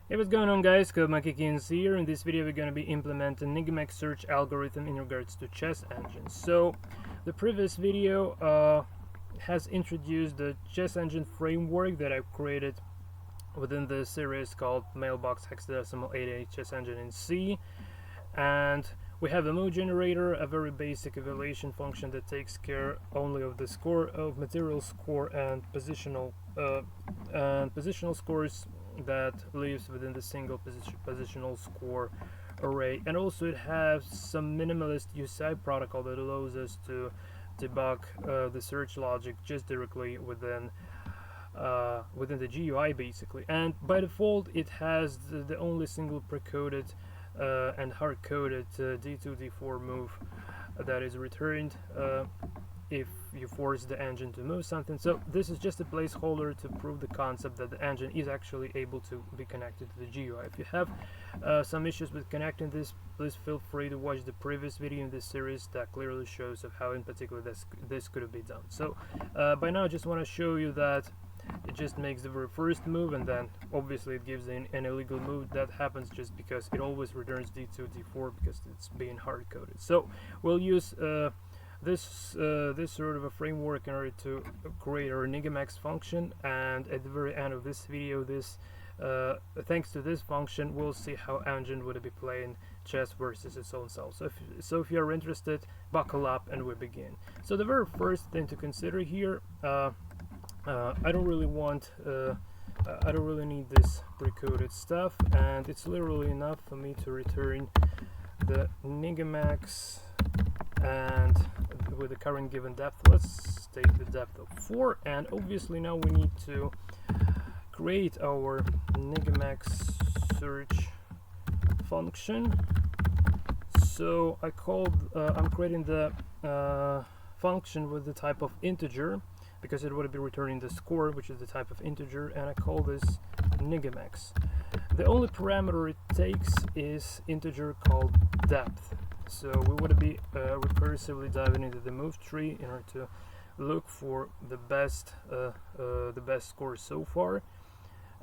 Hey, what's going on, guys? CodeMonkey here. In this video we're going to be implementing Negamax search algorithm in regards to chess engines. So the previous video has introduced the chess engine framework that I've created within the series called Mailbox hexadecimal 88 chess engine in C, and we have a move generator, a very basic evaluation function that takes care only of the score, of material score and positional scores that lives within the single positional score array. And also it has some minimalist UCI protocol that allows us to debug the search logic just directly within the GUI basically. And by default it has the only single precoded and hard-coded D2 D4 move that is returned if you force the engine to move something. So this is just a placeholder to prove the concept that the engine is actually able to be connected to the GUI. If you have some issues with connecting this, please feel free to watch the previous video in this series that clearly shows of how in particular this could have been done. So by now I just want to show you that it just makes the very first move, and then obviously it gives an illegal move. That happens just because it always returns D2 D4 because it's being hard-coded. So we'll use this sort of a framework in order to create our Negamax function, and at the very end of this video, thanks to this function, we'll see how engine would be playing chess versus its own self. So if you're interested, buckle up and we begin. So the very first thing to consider here, I don't really need this precoded stuff, and it's literally enough for me to return the Negamax, and with the current given depth, let's take the depth of 4, and obviously now we need to create our Negamax search function. So I'm creating the function with the type of integer, because it would be returning the score, which is the type of integer, and I call this Negamax. The only parameter it takes is integer called depth. So we would be recursively diving into the move tree in order to look for the best score so far,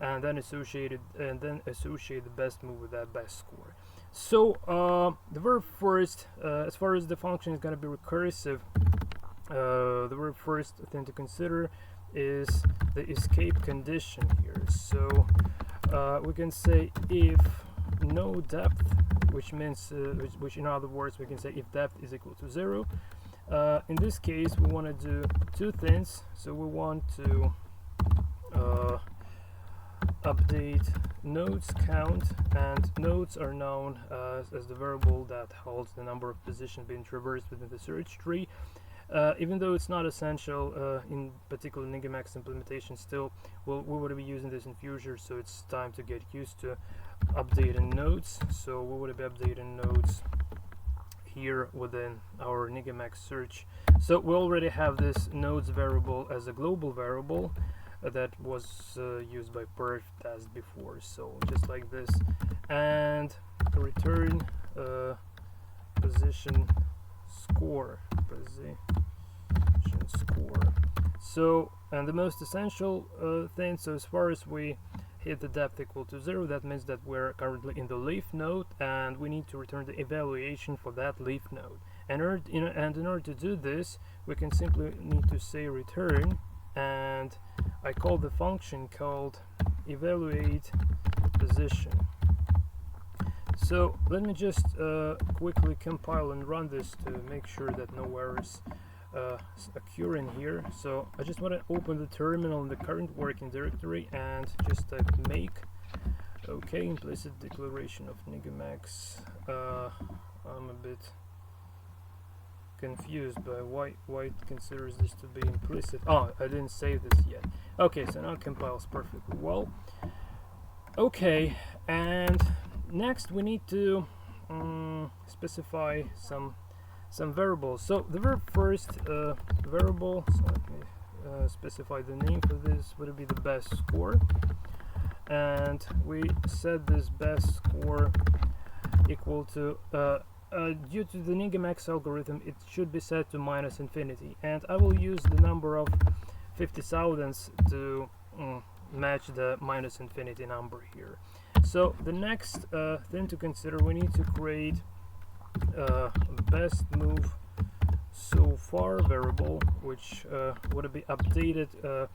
and then associate the best move with that best score. So the very first, as far as the function is going to be recursive, the very first thing to consider is the escape condition here. So we can say if no depth, which means which in other words we can say if depth is equal to 0. In this case we want to do two things. So we want to update nodes count, and nodes are known as the variable that holds the number of positions being traversed within the search tree. Even though it's not essential in particular Negamax implementation, still we would be using this in future, so it's time to get used to updating nodes. So we would be updating nodes here within our Negamax search. So we already have this nodes variable as a global variable that was used by perf test before, so just like this, and return position score. So, and the most essential thing, so as far as we hit the depth equal to 0, that means that we're currently in the leaf node, and we need to return the evaluation for that leaf node. And in order to do this, we can simply need to say return, and I call the function called evaluate position. So let me just quickly compile and run this to make sure that no errors occurring here. So I just want to open the terminal in the current working directory and just type make. Okay, implicit declaration of Negamax. I'm a bit confused by why it considers this to be implicit. Oh, I didn't save this yet. Okay, so now it compiles perfectly well. Okay, and next we need to specify some variables. So the very first variable, so let me specify the name for this, would be the best score, and we set this best score equal to due to the Negamax algorithm, it should be set to -infinity, and I will use the number of 50 thousandths to match the -infinity number here. So the next thing to consider, we need to create best move so far variable, which would be updated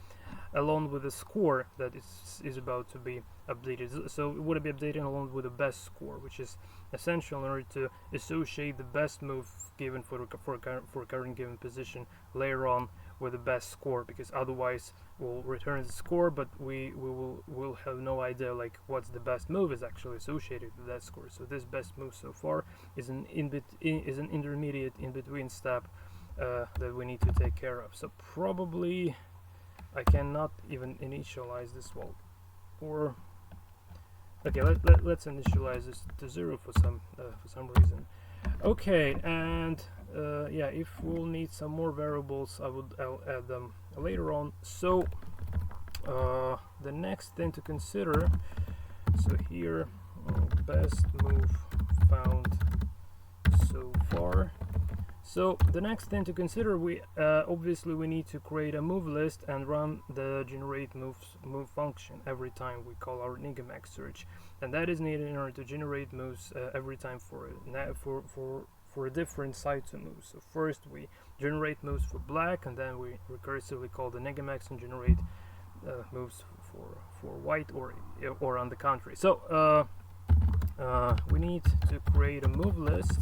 along with the score that is about to be updated. So it would be updated along with the best score, which is essential in order to associate the best move given for a current given position later on with the best score, because otherwise we'll return the score, but we'll have no idea like what's the best move is actually associated with that score. So this best move so far is an intermediate in between step that we need to take care of. So probably I cannot even initialize this wall, or okay, let's initialize this to 0 for some reason. Okay, and yeah, if we'll need some more variables, I'll add them later on. So the next thing to consider, so here best move found so far. So the next thing to consider, we obviously we need to create a move list and run the generate move function every time we call our Negamax search, and that is needed in order to generate moves every time for a different site to move. So first we generate moves for black, and then we recursively call the Negamax and generate moves for white or on the contrary. So we need to create a move list,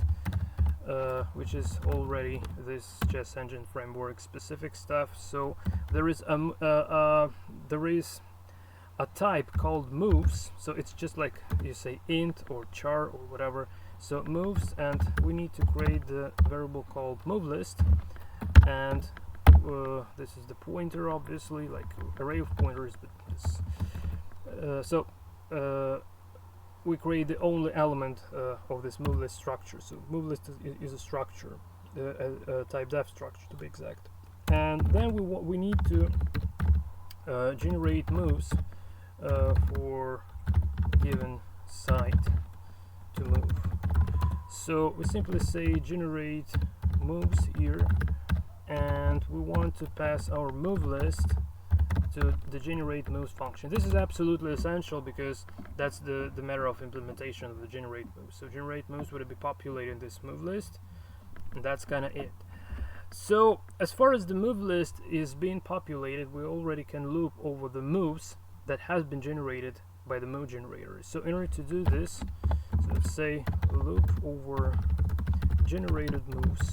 which is already this chess engine framework specific stuff. So there is a type called moves, so it's just like you say int or char or whatever. So moves, and we need to create the variable called move list, and this is the pointer, obviously, like array of pointers, but this, we create the only element of this move list structure. So move list is a structure, a type def structure to be exact, and then we need to generate moves for a given site to move. So we simply say generate moves here, and we want to pass our move list to the generate moves function. This is absolutely essential because that's the matter of implementation of the generate moves. So generate moves would be populating this move list, and that's kind of it. So as far as the move list is being populated, we already can loop over the moves that has been generated by the move generator. So in order to do this, so let's say loop over generated moves.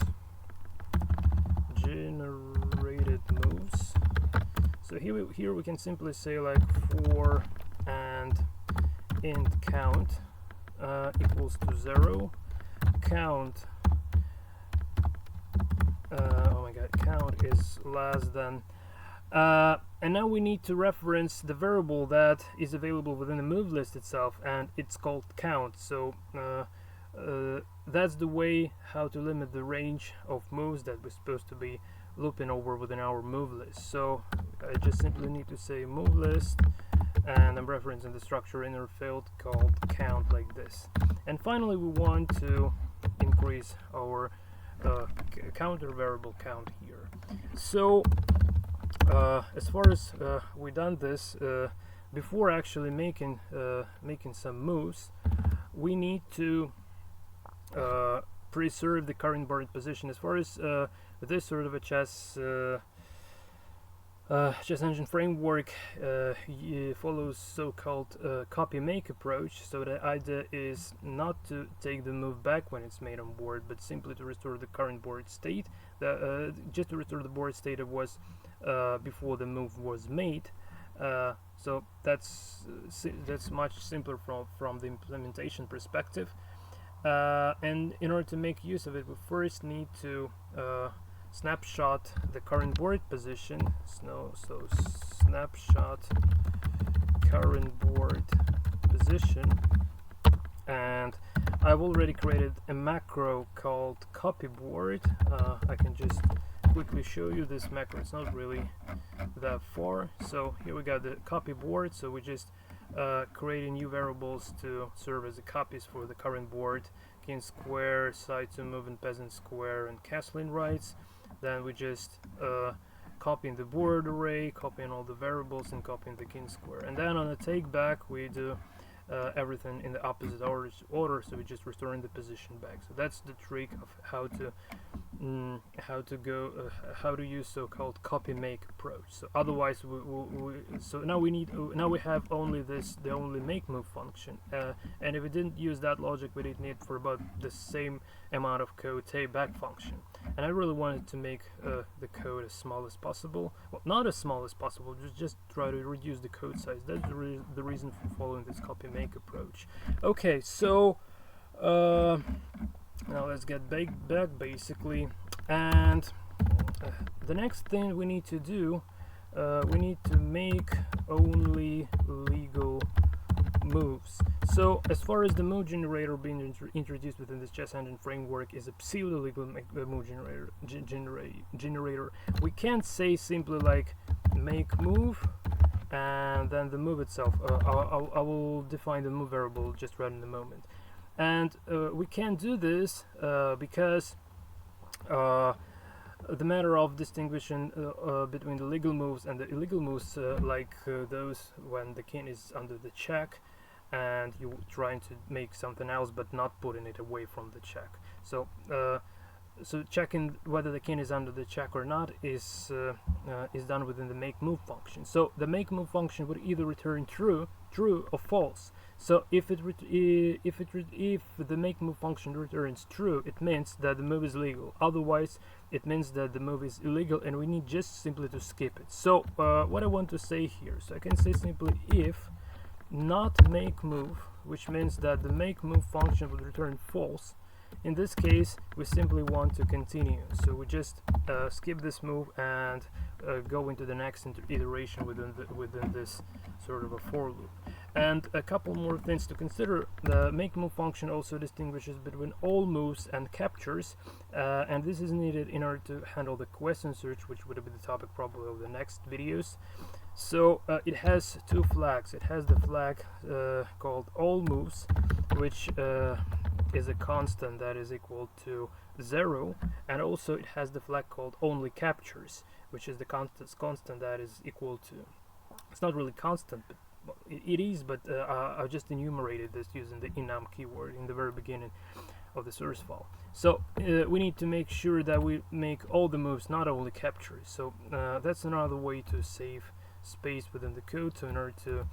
So here we can simply say like for and int count equals to 0, count oh my god, count is less than and now we need to reference the variable that is available within the move list itself, and it's called count. So that's the way how to limit the range of moves that we're supposed to be looping over within our move list. So I just simply need to say move list, and I'm referencing the structure inner field called count like this. And finally we want to increase our counter variable count here. So as far as we done this, before actually making some moves, we need to preserve the current board position. As far as this sort of a chess engine framework follows so-called copy make approach. So the idea is not to take the move back when it's made on board, but simply to restore the current board state, just to restore the board state it was before the move was made. So that's much simpler from the implementation perspective. And in order to make use of it, we first need to snapshot the current board position. So snapshot current board position, and I've already created a macro called copy board. I can just quickly show you this macro. It's not really that far. So here we got the copy board. So we just creating new variables to serve as the copies for the current board: king square, side to move, and peasant square, and castling rights. Then we just copying the board array, copying all the variables, and copying the king square. And then on the take back we do everything in the opposite order, so we just return the position back. So that's the trick of how to use so-called copy make approach. So otherwise now we have only the only make move function, and if we didn't use that logic, we did need for about the same amount of code take back function. And I really wanted to make the code as small as possible. Well, not as small as possible, just try to reduce the code size. That's the reason for following this copy make approach. Okay, so now let's get back basically, and the next thing we need to do, we need to make only legal moves. So as far as the move generator being introduced within this chess engine framework is a pseudo-legal move generator, we can't say simply like make move and then the move itself. I will define the move variable just right in a moment. And we can't do this because the matter of distinguishing between the legal moves and the illegal moves, like those when the king is under the check and you're trying to make something else but not putting it away from the check. So so checking whether the king is under the check or not is done within the make move function. So the make move function would either return true or false. So if the make move function returns true, it means that the move is legal. Otherwise, it means that the move is illegal, and we need just simply to skip it. So what I want to say here, so I can say simply if not make move, which means that the make move function would return false. In this case, we simply want to continue, so we just skip this move and go into the next iteration within this sort of a for loop. And a couple more things to consider. The make move function also distinguishes between all moves and captures, and this is needed in order to handle the question search, which would be the topic probably of the next videos. So it has two flags. It has the flag called all moves, which is a constant that is equal to 0, and also it has the flag called only captures, which is the constant that is equal to, it's not really constant, but it is, but I just enumerated this using the enum keyword in the very beginning of the source file. So we need to make sure that we make all the moves, not only captures. So that's another way to save space within the code, so in order to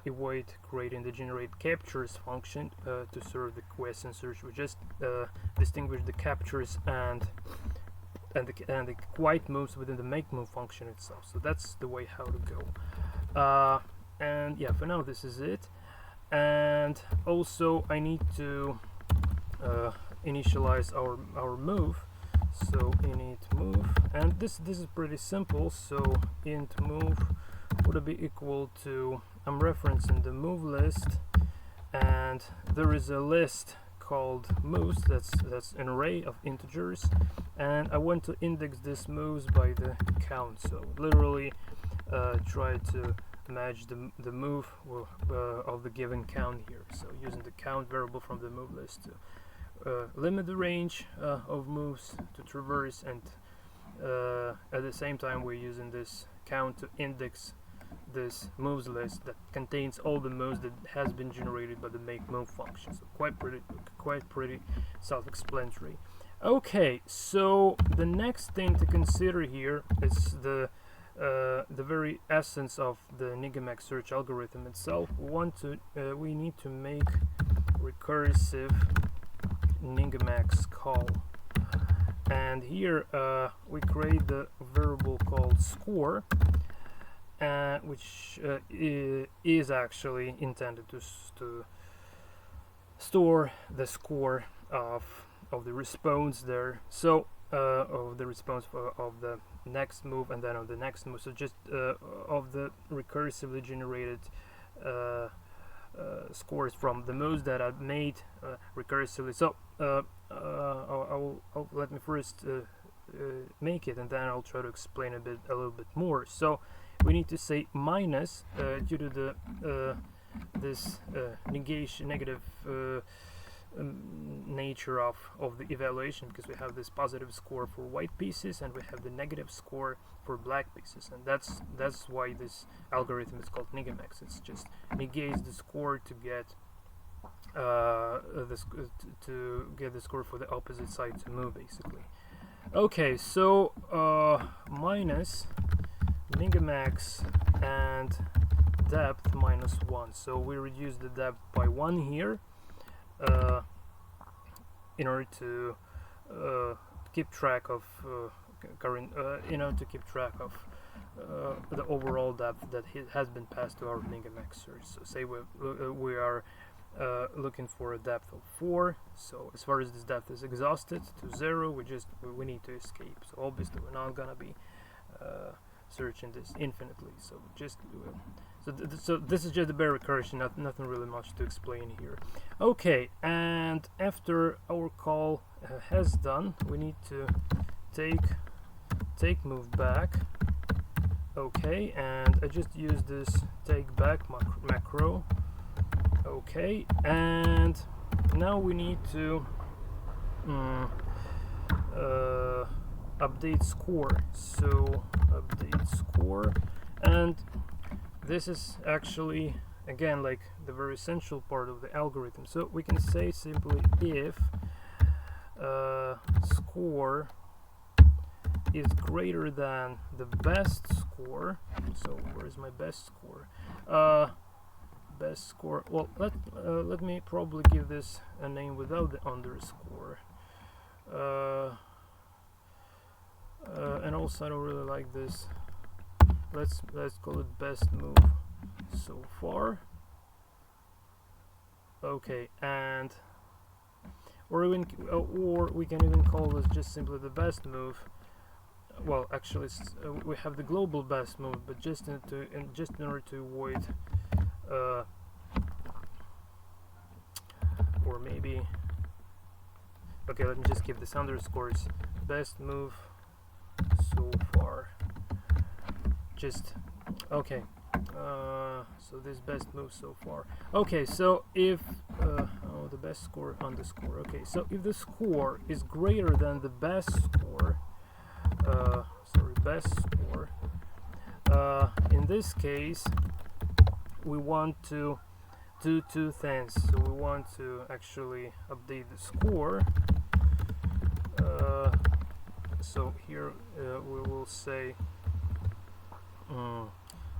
avoid creating the generate captures function to serve the question search, we just distinguish the captures and the quiet moves within the make move function itself. So that's the way how to go. And yeah, for now this is it. And also I need to initialize our move. So init move, and this is pretty simple. So int move would be equal to, I'm referencing the move list, and there is a list called moves, that's an array of integers, and I want to index this moves by the count. So literally try to match the move of the given count here. So using the count variable from the move list to limit the range of moves to traverse, and at the same time we're using this count to index this moves list that contains all the moves that has been generated by the make move function. So quite pretty self-explanatory. Okay, so the next thing to consider here is the very essence of the Negamax search algorithm itself. We need to make recursive Negamax call, and here we create the variable called score, which is actually intended to store the score of the response there. So of the response of the next move, and then of the next move. So just of the recursively generated scores from the moves that I've made recursively. So let me first make it, and then I'll try to explain a little bit more. So we need to say minus due to the this negative nature of the evaluation, because we have this positive score for white pieces and we have the negative score for black pieces, and that's why this algorithm is called Negamax. It's just negates the score to get the score for the opposite side to move, basically. Okay, so minus Negamax and depth -1. So we reduce the depth by 1 here in order to keep track of the overall depth that has been passed to our Negamax search. So say we are looking for a depth of 4. So as far as this depth is exhausted to 0, we need to escape. So obviously we're not gonna be searching this infinitely. So so this is just a bare recursion, nothing really much to explain here. Okay, and after our call has done, we need to take move back. Okay, and I just use this take back macro. Okay, and now we need to update score. So update score, and this is actually again like the very essential part of the algorithm. So we can say simply if score is greater than the best score. So where is my best score? Best score. Well, let me probably give this a name without the underscore. And also I don't really like this. Let's call it best move so far. Okay, and or we can even call this just simply the best move. Well, actually, we have the global best move, but just in order to avoid, or maybe, okay, let me just give this underscores. Best move so far. Just okay. So this best move so far. Okay, so if the best score underscore. Okay, so if the score is greater than the best score. Best score. In this case, we want to do two things. So we want to actually update the score. So here we will say,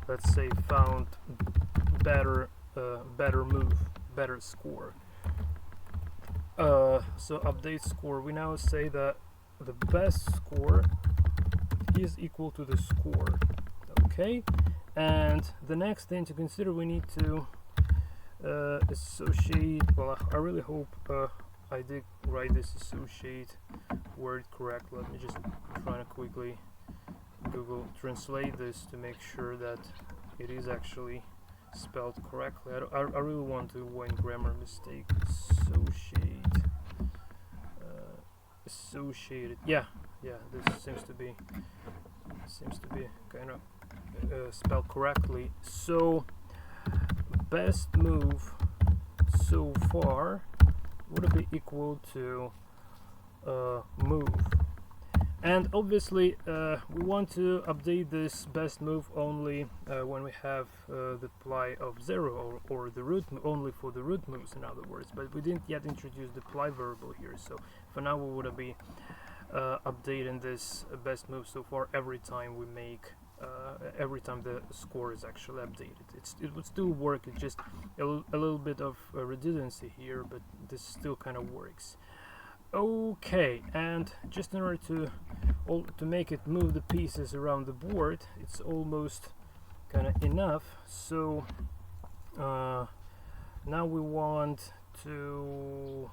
let's say found better move, better score. So update score. We now say that the best score is equal to the score. Okay, and the next thing to consider, we need to associate. Well, I really hope I did write this associate word correct. Let me just try to quickly Google translate this to make sure that it is actually spelled correctly. I really want to avoid grammar mistake. Associated. Yeah, this seems to be kind of spelled correctly. So best move so far would be equal to move, and obviously we want to update this best move only when we have the ply of 0 or the root only for the root moves, in other words, but we didn't yet introduce the ply variable here. So for now we would be updating this best move so far every time we make every time the score is actually updated. It would still work. It's just a little bit of redundancy here, but this still kind of works. Okay, and just in order to make it move the pieces around the board, it's almost kind of enough. So now we want to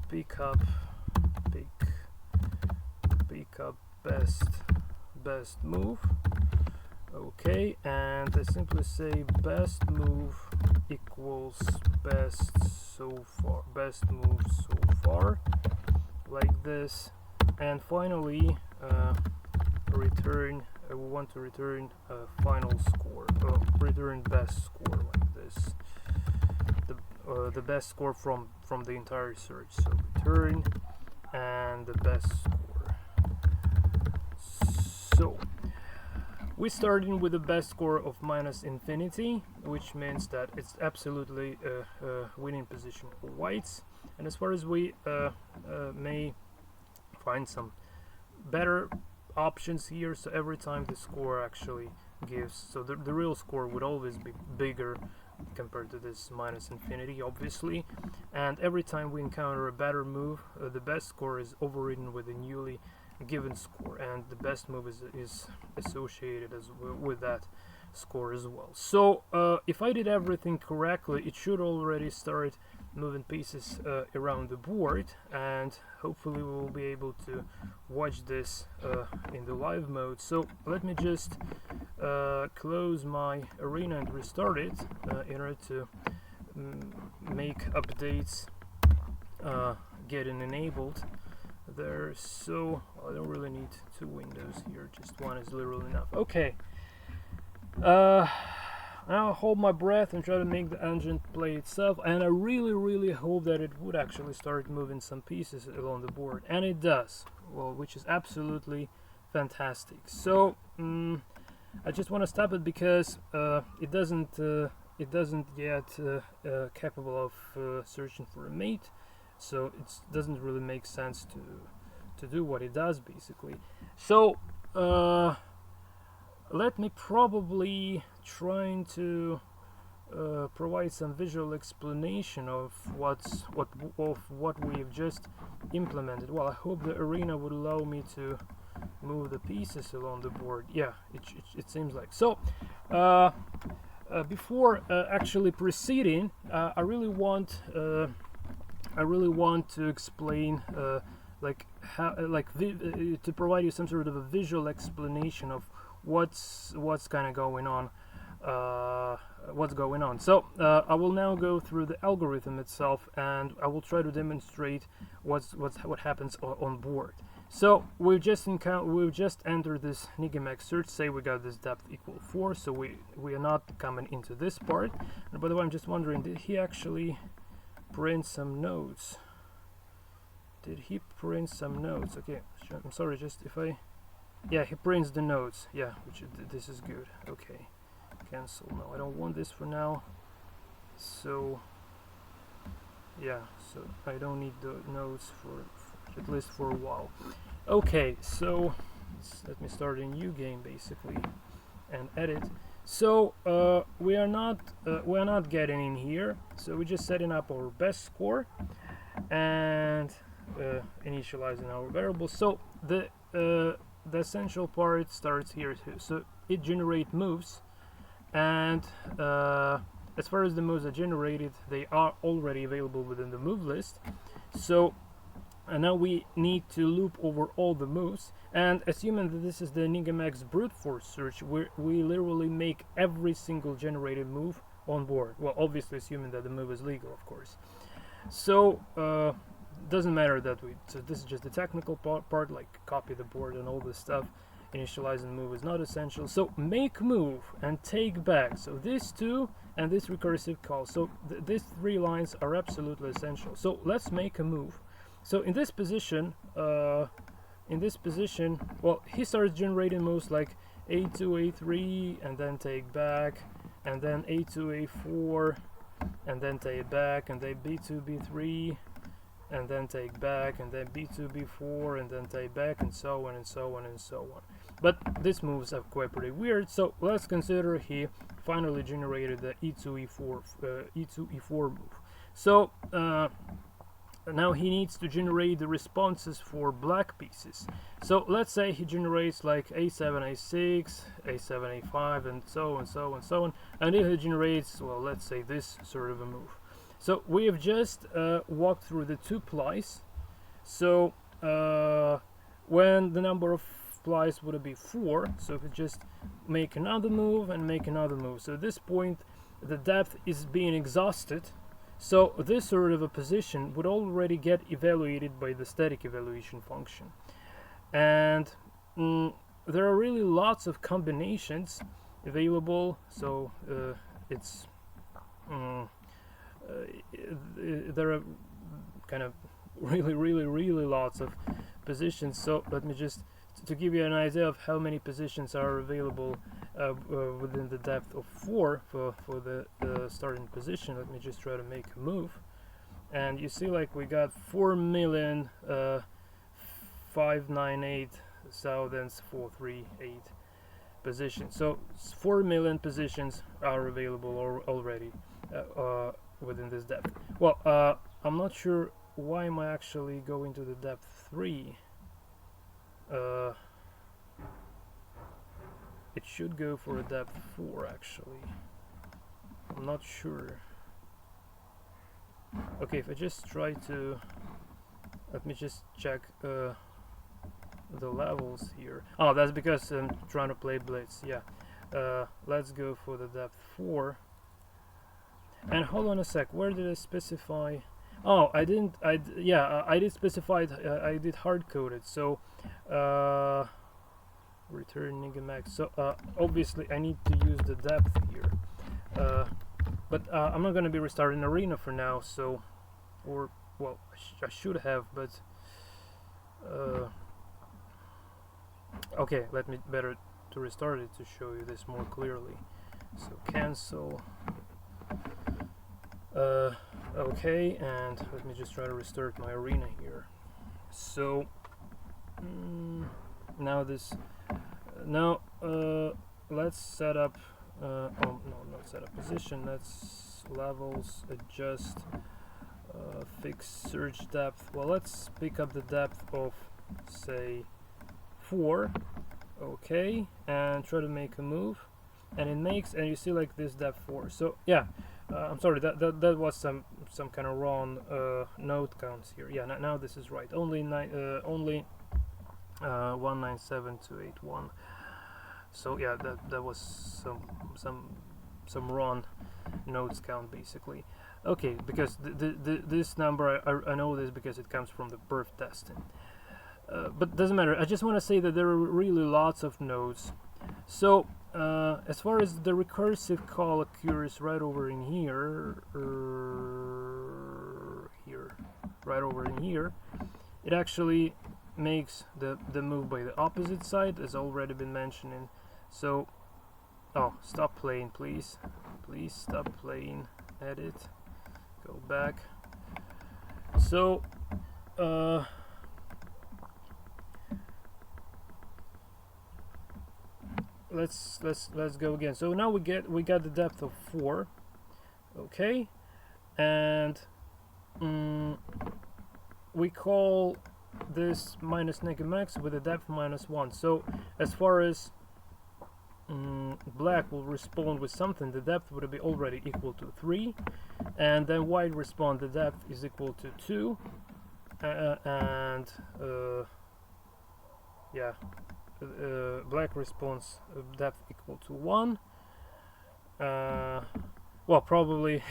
pick up best move. Okay, and I simply say best move equals best move so far, like this. And finally return, we want to return a final score, return best score, like this. the best score from the entire search. So return and the best score. So we started with the best score of -infinity, which means that it's absolutely a winning position for whites. And as far as we may find some better options here, so every time the score actually gives, so the real score would always be bigger compared to this -infinity, obviously, and every time we encounter a better move, the best score is overridden with a newly given score, and the best move is associated with that score as well. So if I did everything correctly, it should already start moving pieces around the board, and hopefully we will be able to watch this in the live mode. So let me just close my arena and restart it in order to make updates getting enabled there. So I don't really need two windows here, just one is literally enough. Okay, now I'll hold my breath and try to make the engine play itself, and I really hope that it would actually start moving some pieces along the board, and it does, well, which is absolutely fantastic. So I just want to stop it because it doesn't yet capable of searching for a mate, so it doesn't really make sense to do what it does basically. So let me probably trying to provide some visual explanation of what we have just implemented. Well, I hope the arena would allow me to move the pieces along the board. Yeah, it seems like so. Before actually proceeding, I really want to explain like how to provide you some sort of a visual explanation of what's kind of going on. So I will now go through the algorithm itself, and I will try to demonstrate what happens on board. So we've just entered this Negamax search. Say we got this depth equal 4, so we are not coming into this part. And by the way, I'm just wondering, did he actually print some notes? Did he print some notes? Okay, I'm sorry, just if I... Yeah, he prints the notes. Yeah, this is good. Okay, cancel. No, I don't want this for now. So yeah, so I don't need the notes for at least for a while. Okay, so let me start a new game basically and edit. So we are not getting in here, so we're just setting up our best score and initializing our variables. So the essential part starts here too. So it generates moves, and as far as the moves are generated, they are already available within the move list. So now we need to loop over all the moves, and assuming that this is the Negamax brute force search, we literally make every single generated move on board. Well, obviously assuming that the move is legal, of course. So doesn't matter that so this is just the technical part, like copy the board and all this stuff. Initializing move is not essential. So make move and take back. So these two and this recursive call. So these three lines are absolutely essential. So let's make a move. So in this position, well, he starts generating moves like A2, A3, and then take back, and then A2, A4, and then take back, and then B2, B3, and then take back, and then B2, B4, and then take back, and so on and so on and so on. But these moves are quite pretty weird. So let's consider he finally generated the E2, E4 move. So now he needs to generate the responses for black pieces. So let's say he generates like A7, A6, A7, A5, and so on, so on, so on. And if he generates, well, let's say this sort of a move. So we have just walked through the two plies. So when the number of plies would be 4, so if we just make another move and make another move. So at this point, the depth is being exhausted. So this sort of a position would already get evaluated by the static evaluation function. And there are really lots of combinations available. So there are kind of really lots of positions. So let me just, to give you an idea of how many positions are available within the depth of 4 for the starting position, let me just try to make a move. And you see, like, we got 4,598,438 positions. So 4 million positions are available already within this depth. Well, I'm not sure why am I actually going to the depth 3. It should go for a depth 4 actually. I'm not sure. Okay, if I just try to, let me just check the levels here. Oh, that's because I'm trying to play Blitz. Yeah. Let's go for the depth 4. And hold on a sec, where did I specify? Oh, I didn't. I did specify it. I did hard code it. So return Negamax. So obviously I need to use the depth here. But I'm not going to be restarting Arena for now. So, or well, I should have, but okay. Let me better to restart it to show you this more clearly. So cancel. Okay, and let me just try to restart my Arena here. So now this let's set up oh no, not set up position, let's levels, adjust, fix search depth. Well, let's pick up the depth of, say, 4. Okay, and try to make a move, and it makes, and you see, like, this depth 4. So yeah, I'm sorry, that was some kind of wrong node counts here. Yeah, now this is right. Only 197,281. So yeah, that was some wrong nodes count basically. Okay, because this number I know this because it comes from the perf testing. But doesn't matter. I just want to say that there are really lots of nodes. So as far as the recursive call occurs right over in here, right over in here, it actually makes the move by the opposite side, as already been mentioning. So, oh, stop playing, please stop playing. Edit, go back. So let's go again. So now we got the depth of 4. Okay, and we call this minus Negamax with a depth -1. So as far as black will respond with something, the depth would be already equal to 3, and then white respond, the depth is equal to 2, and yeah, black response depth equal to 1. Well, probably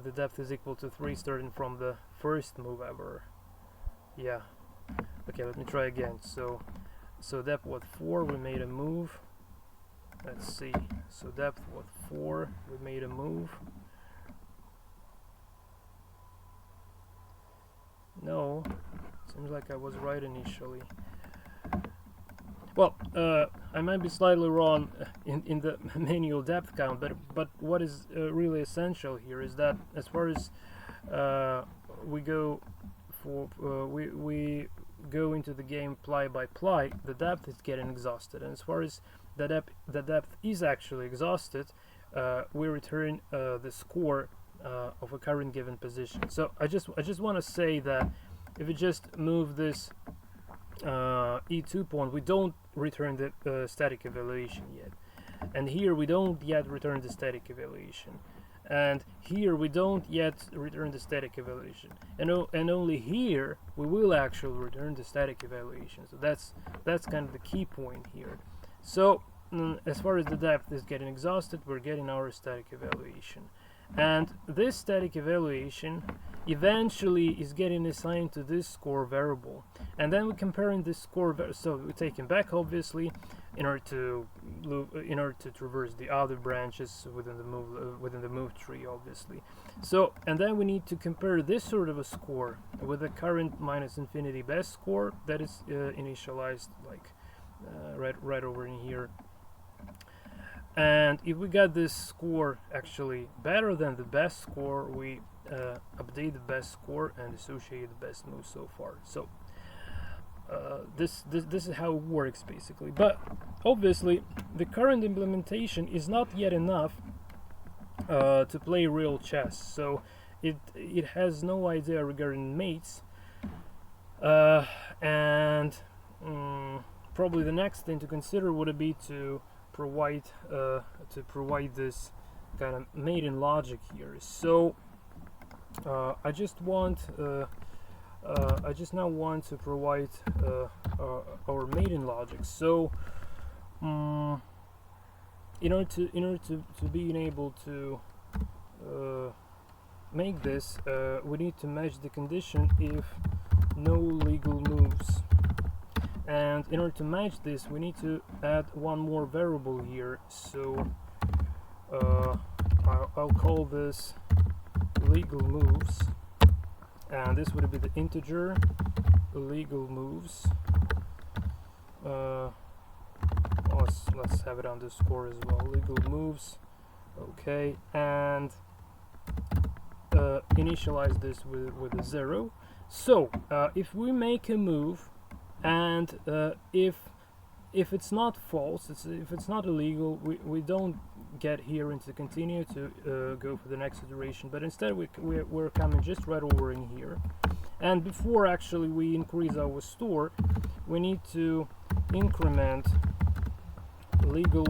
the depth is equal to 3 starting from the first move ever. Yeah. Okay, let me try again. So depth was 4, we made a move. Let's see. So depth was 4, we made a move. No, seems like I was right initially. Well, I might be slightly wrong in the manual depth count, but what is really essential here is that as far as we go for we go into the game ply by ply, the depth is getting exhausted, and as far as the depth is actually exhausted, we return the score of a current given position. So I just want to say that if you just move this E2 point, we don't return the static evaluation yet, and here we don't yet return the static evaluation, and here we don't yet return the static evaluation, and only here we will actually return the static evaluation. So that's kind of the key point here. So as far as the depth is getting exhausted, we're getting our static evaluation, and this static evaluation eventually is getting assigned to this score variable, and then we're comparing this score so we're taking back, obviously, in order to traverse the other branches within the move tree, obviously. So, and then we need to compare this sort of a score with the current minus infinity best score that is initialized like right over in here. And if we got this score actually better than the best score, we update the best score and associate the best move so far. So this is how it works basically. But obviously the current implementation is not yet enough to play real chess. So it has no idea regarding mates, and probably the next thing to consider would be to provide this kind of Maiden Logic here. So I just now want to provide our Maiden Logic. So in order to being able to make this, we need to match the condition if no legal moves. And in order to match this, we need to add one more variable here. So I'll call this legal moves, and this would be the integer legal moves. Let's have it underscore as well. Legal moves. Okay, and initialize this with a 0. So if we make a move, and if it's not false, if it's not illegal, we don't get here into continue to go for the next iteration, but instead we're coming just right over in here. And before actually we increase our store, we need to increment legal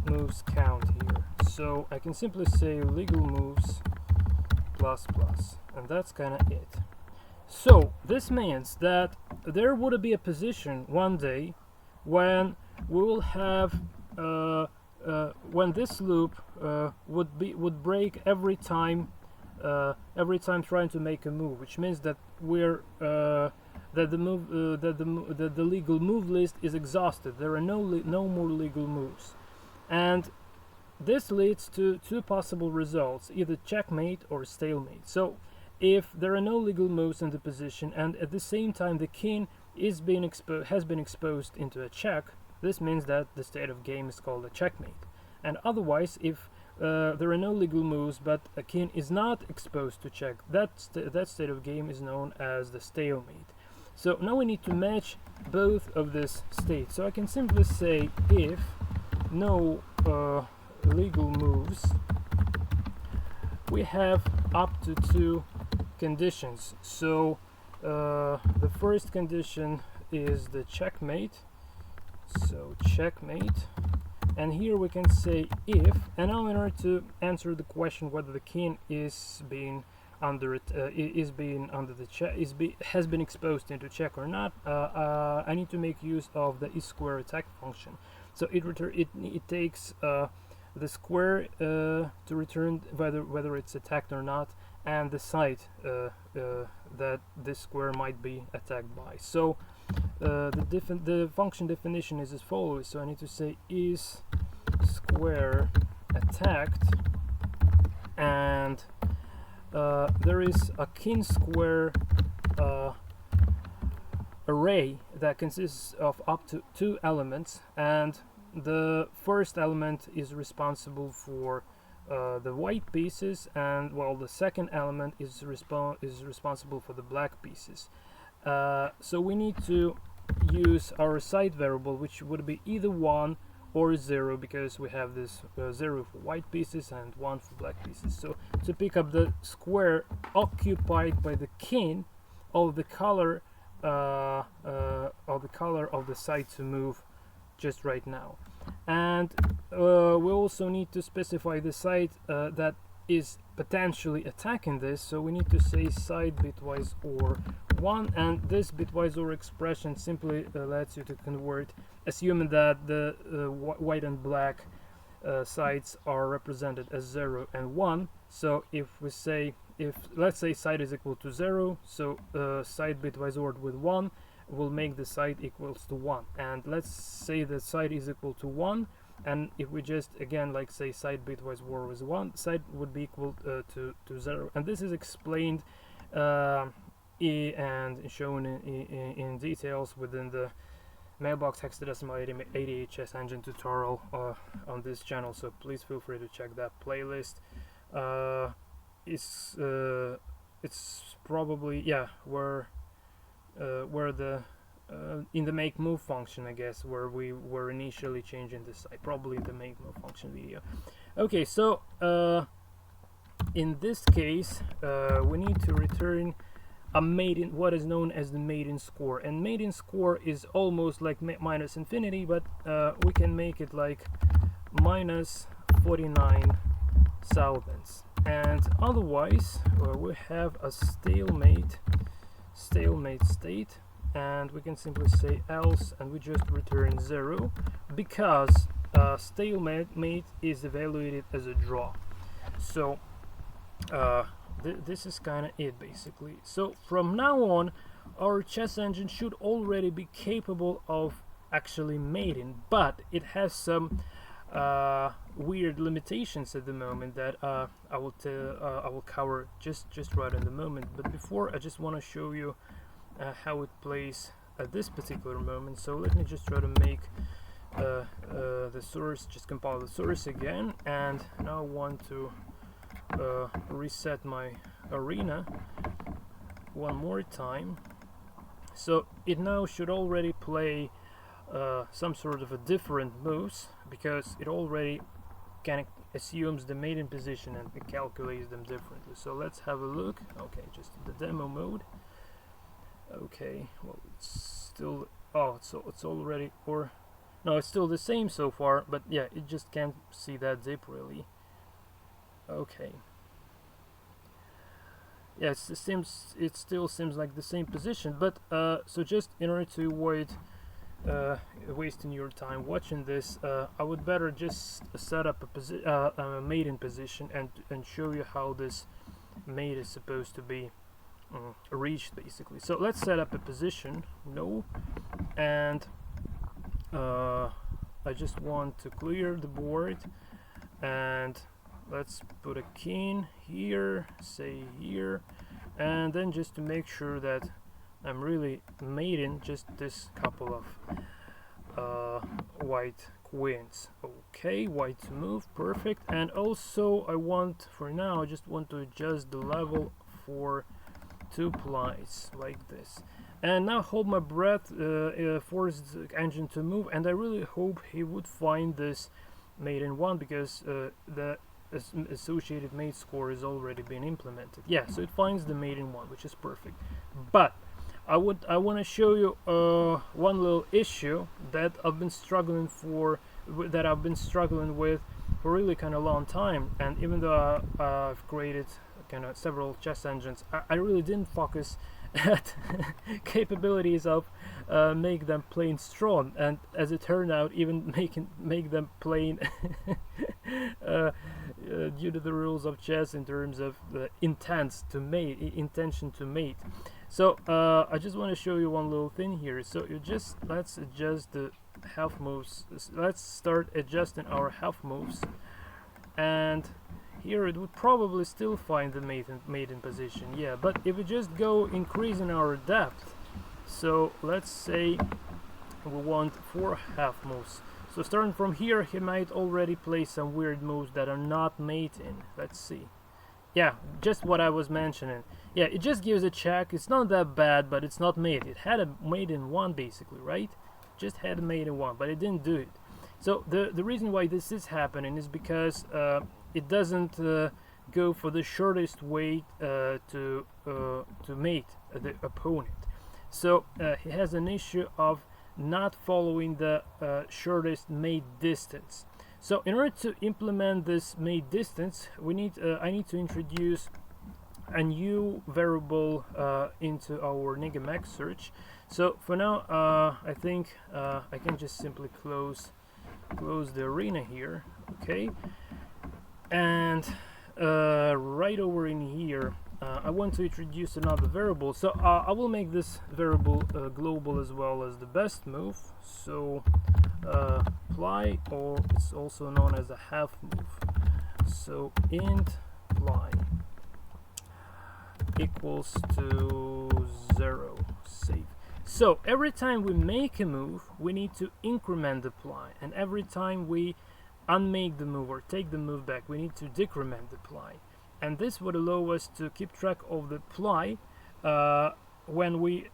moves count here. So I can simply say legal moves plus plus, and that's kind of it. So this means that there would be a position one day when we will have when this loop would break every time trying to make a move, which means that we're that the legal move list is exhausted. There are no more legal moves, and this leads to two possible results: either checkmate or stalemate. So if there are no legal moves in the position, and at the same time the king has been exposed into a check, this means that the state of game is called a checkmate. And otherwise, if there are no legal moves but a king is not exposed to check, that state of game is known as the stalemate. So now we need to match both of these states. So I can simply say if no legal moves, we have up to two conditions. So the first condition is the checkmate. So checkmate, and here we can say if, and now in order to answer the question whether the king is being under it has been exposed into check or not, I need to make use of the is-square attack function. So it takes the square to return whether it's attacked or not, and the site that this square might be attacked by. So the function definition is as follows. So I need to say is square attacked, and there is a kin square array that consists of up to 2 elements, and the first element is responsible for the white pieces, and while the second element is responsible for the black pieces. So we need to use our site variable, which would be either 1 or 0, because we have this 0 for white pieces and 1 for black pieces. So to pick up the square occupied by the king of the color of the site to move just right now. And we also need to specify the site that is potentially attacking this, so we need to say site bitwise OR 1, and this bitwise OR expression simply lets you to convert, assuming that the white and black sites are represented as 0 and 1. So if we say, let's say site is equal to 0, so site bitwise ORed with 1, will make the site equals to 1. And let's say the site is equal to 1, and if we just again like say site bitwise war was 1, site would be equal to 0. And this is explained and shown in details within the mailbox hexadecimal 88 engine tutorial on this channel, so please feel free to check that playlist. It's probably, yeah, where the in the make move function, I guess, where we were initially changing the site, probably the make move function video. Okay, so in this case we need to return a maiden, what is known as the maiden score, and maiden score is almost like minus infinity, but we can make it like minus 49 thousandths. And otherwise we have a stalemate state, and we can simply say else, and we just return 0 because stalemate is evaluated as a draw. So this is kind of it basically. So from now on our chess engine should already be capable of actually mating, but it has some weird limitations at the moment that I will cover just right in the moment. But before, I just want to show you how it plays at this particular moment. So let me just try to make the source, just compile the source again, and now I want to reset my arena one more time. So it now should already play some sort of a different moves, because it already kind of assumes the maiden position and it calculates them differently. So let's have a look. Okay, just the demo mode. Okay, well, it's still, oh, so it's already, or no, it's still the same so far, but yeah, it just can't see that dip really. Okay, yes, it still seems like the same position, but so just in order to avoid wasting your time watching this, I would better just set up a maiden position and show you how this mate is supposed to be reached basically. So let's set up a position, no, and I just want to clear the board, and let's put a king here, say here, and then just to make sure that I'm really mating just this couple of white queens. Okay, white to move, perfect. And also I want, for now, I just want to adjust the level for 2 plies like this. And now hold my breath, force the engine to move, and I really hope he would find this maiden 1, because the associated mate score is already been implemented. Yeah, so it finds the maiden 1, which is perfect. But I want to show you one little issue that I've been struggling with for really kind of long time. And even though I've created kind of several chess engines, I really didn't focus at capabilities of make them plain strong, and as it turned out, even make them plain due to the rules of chess in terms of the intention to mate. So I just want to show you one little thing here. So let's adjust the half moves. Let's start adjusting our half moves, and here it would probably still find the maiden position, yeah, but if we just go increasing our depth, so let's say we want 4 half moves. So starting from here, he might already play some weird moves that are not mating. Let's see. Yeah, just what I was mentioning. Yeah, it just gives a check. It's not that bad, but it's not mate. It had a maiden 1 basically, right? Just had a maiden 1, but it didn't do it. So the reason why this is happening is because it doesn't go for the shortest way to mate the opponent. So he has an issue of not following the shortest mate distance. So in order to implement this mate distance, I need to introduce a new variable into our Negamax search. So for now, I think I can just simply close the arena here, okay, and right over in here I want to introduce another variable, so I will make this variable global as well as the best move. So ply, or it's also known as a half move. So int ply equals to 0. Save. So every time we make a move, we need to increment the ply, and every time we unmake the move or take the move back, we need to decrement the ply. And this would allow us to keep track of the ply when we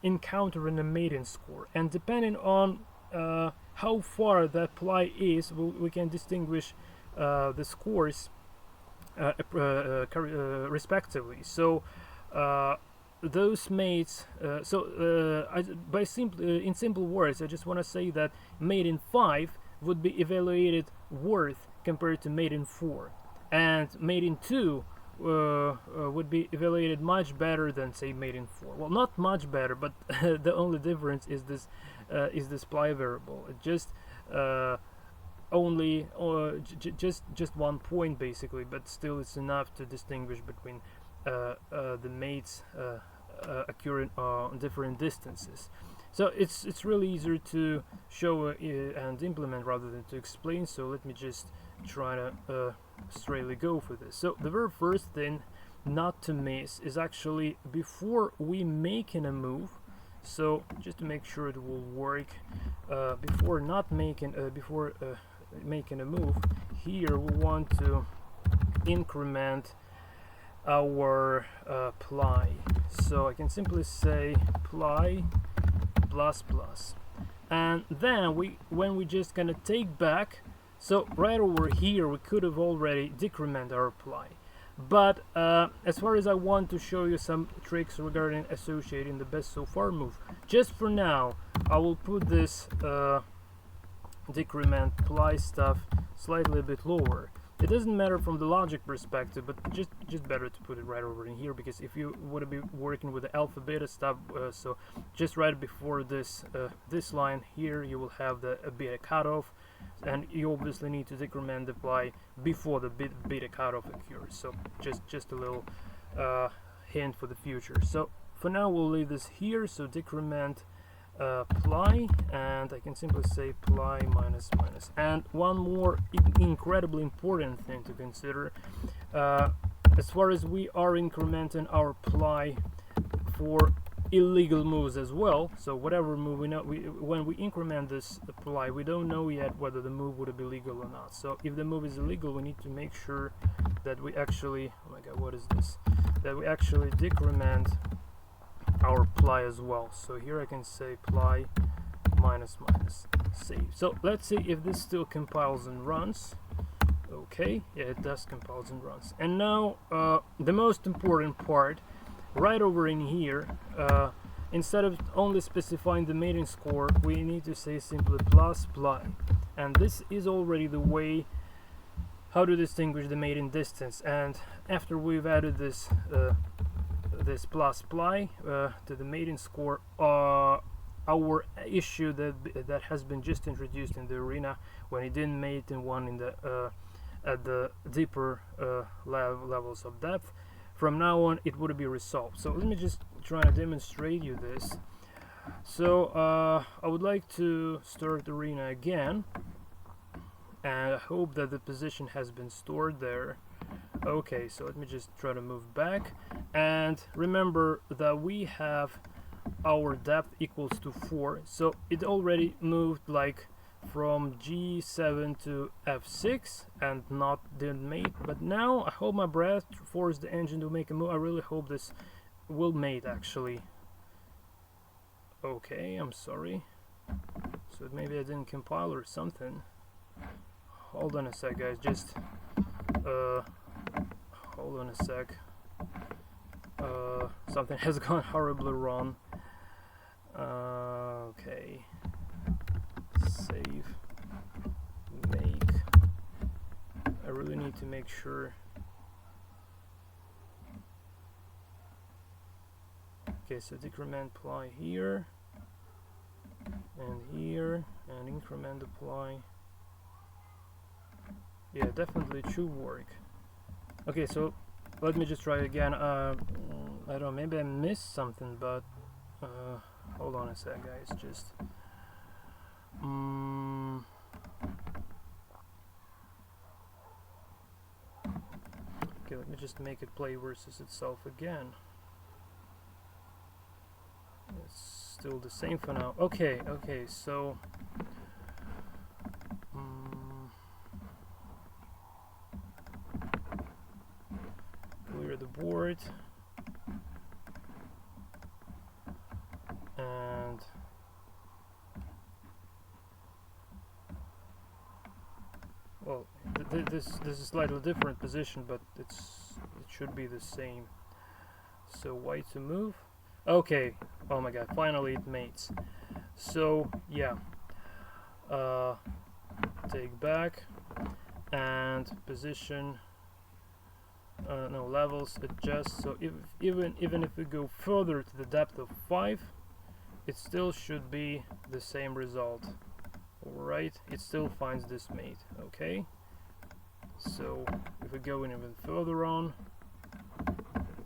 encounter in a maiden score. And depending on how far that ply is, we can distinguish the scores respectively. So those mates, in simple words, I just want to say that maiden 5 would be evaluated worth compared to maiden 4, and maiden 2 would be evaluated much better than, say, maiden 4. Well, not much better, but the only difference is this ply variable. It just only just 1 point basically, but still it's enough to distinguish between the mates occurring on different distances. So it's really easier to show and implement rather than to explain. So let me just try to straightly go for this. So the very first thing not to miss is actually before we making a move. So just to make sure it will work, before making a move, here we want to increment our ply. So I can simply say ply plus plus, and then when we just gonna take back, so right over here we could have already decrement our ply, but as far as I want to show you some tricks regarding associating the best so far move, just for now I will put this decrement ply stuff slightly a bit lower. It doesn't matter from the logic perspective, but just better to put it right over in here, because if you would be working with the alpha beta stuff, so just right before this this line here, you will have the beta cutoff, and you obviously need to decrement the ply before the beta cutoff occurs. So just a little hint for the future. So for now we'll leave this here. So decrement ply, and I can simply say ply minus minus. And one more incredibly important thing to consider, as far as we are incrementing our ply for illegal moves as well. So whatever move we know, when we increment this ply, we don't know yet whether the move would be legal or not. So if the move is illegal, we need to make sure that we actually, oh my god, what is this, that we actually decrement our ply as well. So here I can say ply minus minus, save. So let's see if this still compiles and runs. Okay, yeah, it does compiles and runs. And now the most important part, right over in here, instead of only specifying the maiden score, we need to say simply plus ply, and this is already the way how to distinguish the maiden distance. And after we've added this this plus ply to the maiden score, our issue that has been just introduced in the arena, when it didn't mate in one in the at the deeper levels of depth, from now on it would be resolved. So let me just try to demonstrate you this. So I would like to start arena again, and I hope that the position has been stored there. Okay, so let me just try to move back, and remember that we have our depth equals to 4, so it already moved like from G7 to F6 and didn't mate. But now I hold my breath, force the engine to make a move. I really hope this will mate actually. Okay, I'm sorry, so maybe I didn't compile or something. Hold on a sec, guys, just hold on a sec. Something has gone horribly wrong. Okay, save, make. I really need to make sure. Okay, so decrement ply here and increment apply. Yeah, definitely it should work. Okay, so let me just try again. I don't know, maybe I missed something, but hold on a sec, guys. Just okay, let me just make it play versus itself again. It's still the same for now. Okay, so clear the board, and well, this is a slightly different position, but it should be the same. So Y to move. Okay, oh my god, finally it mates. So yeah, take back and position, no, levels, adjust. So even if we go further to the depth of 5, it still should be the same result. Alright, it still finds this mate. Okay, so if we go in even further on,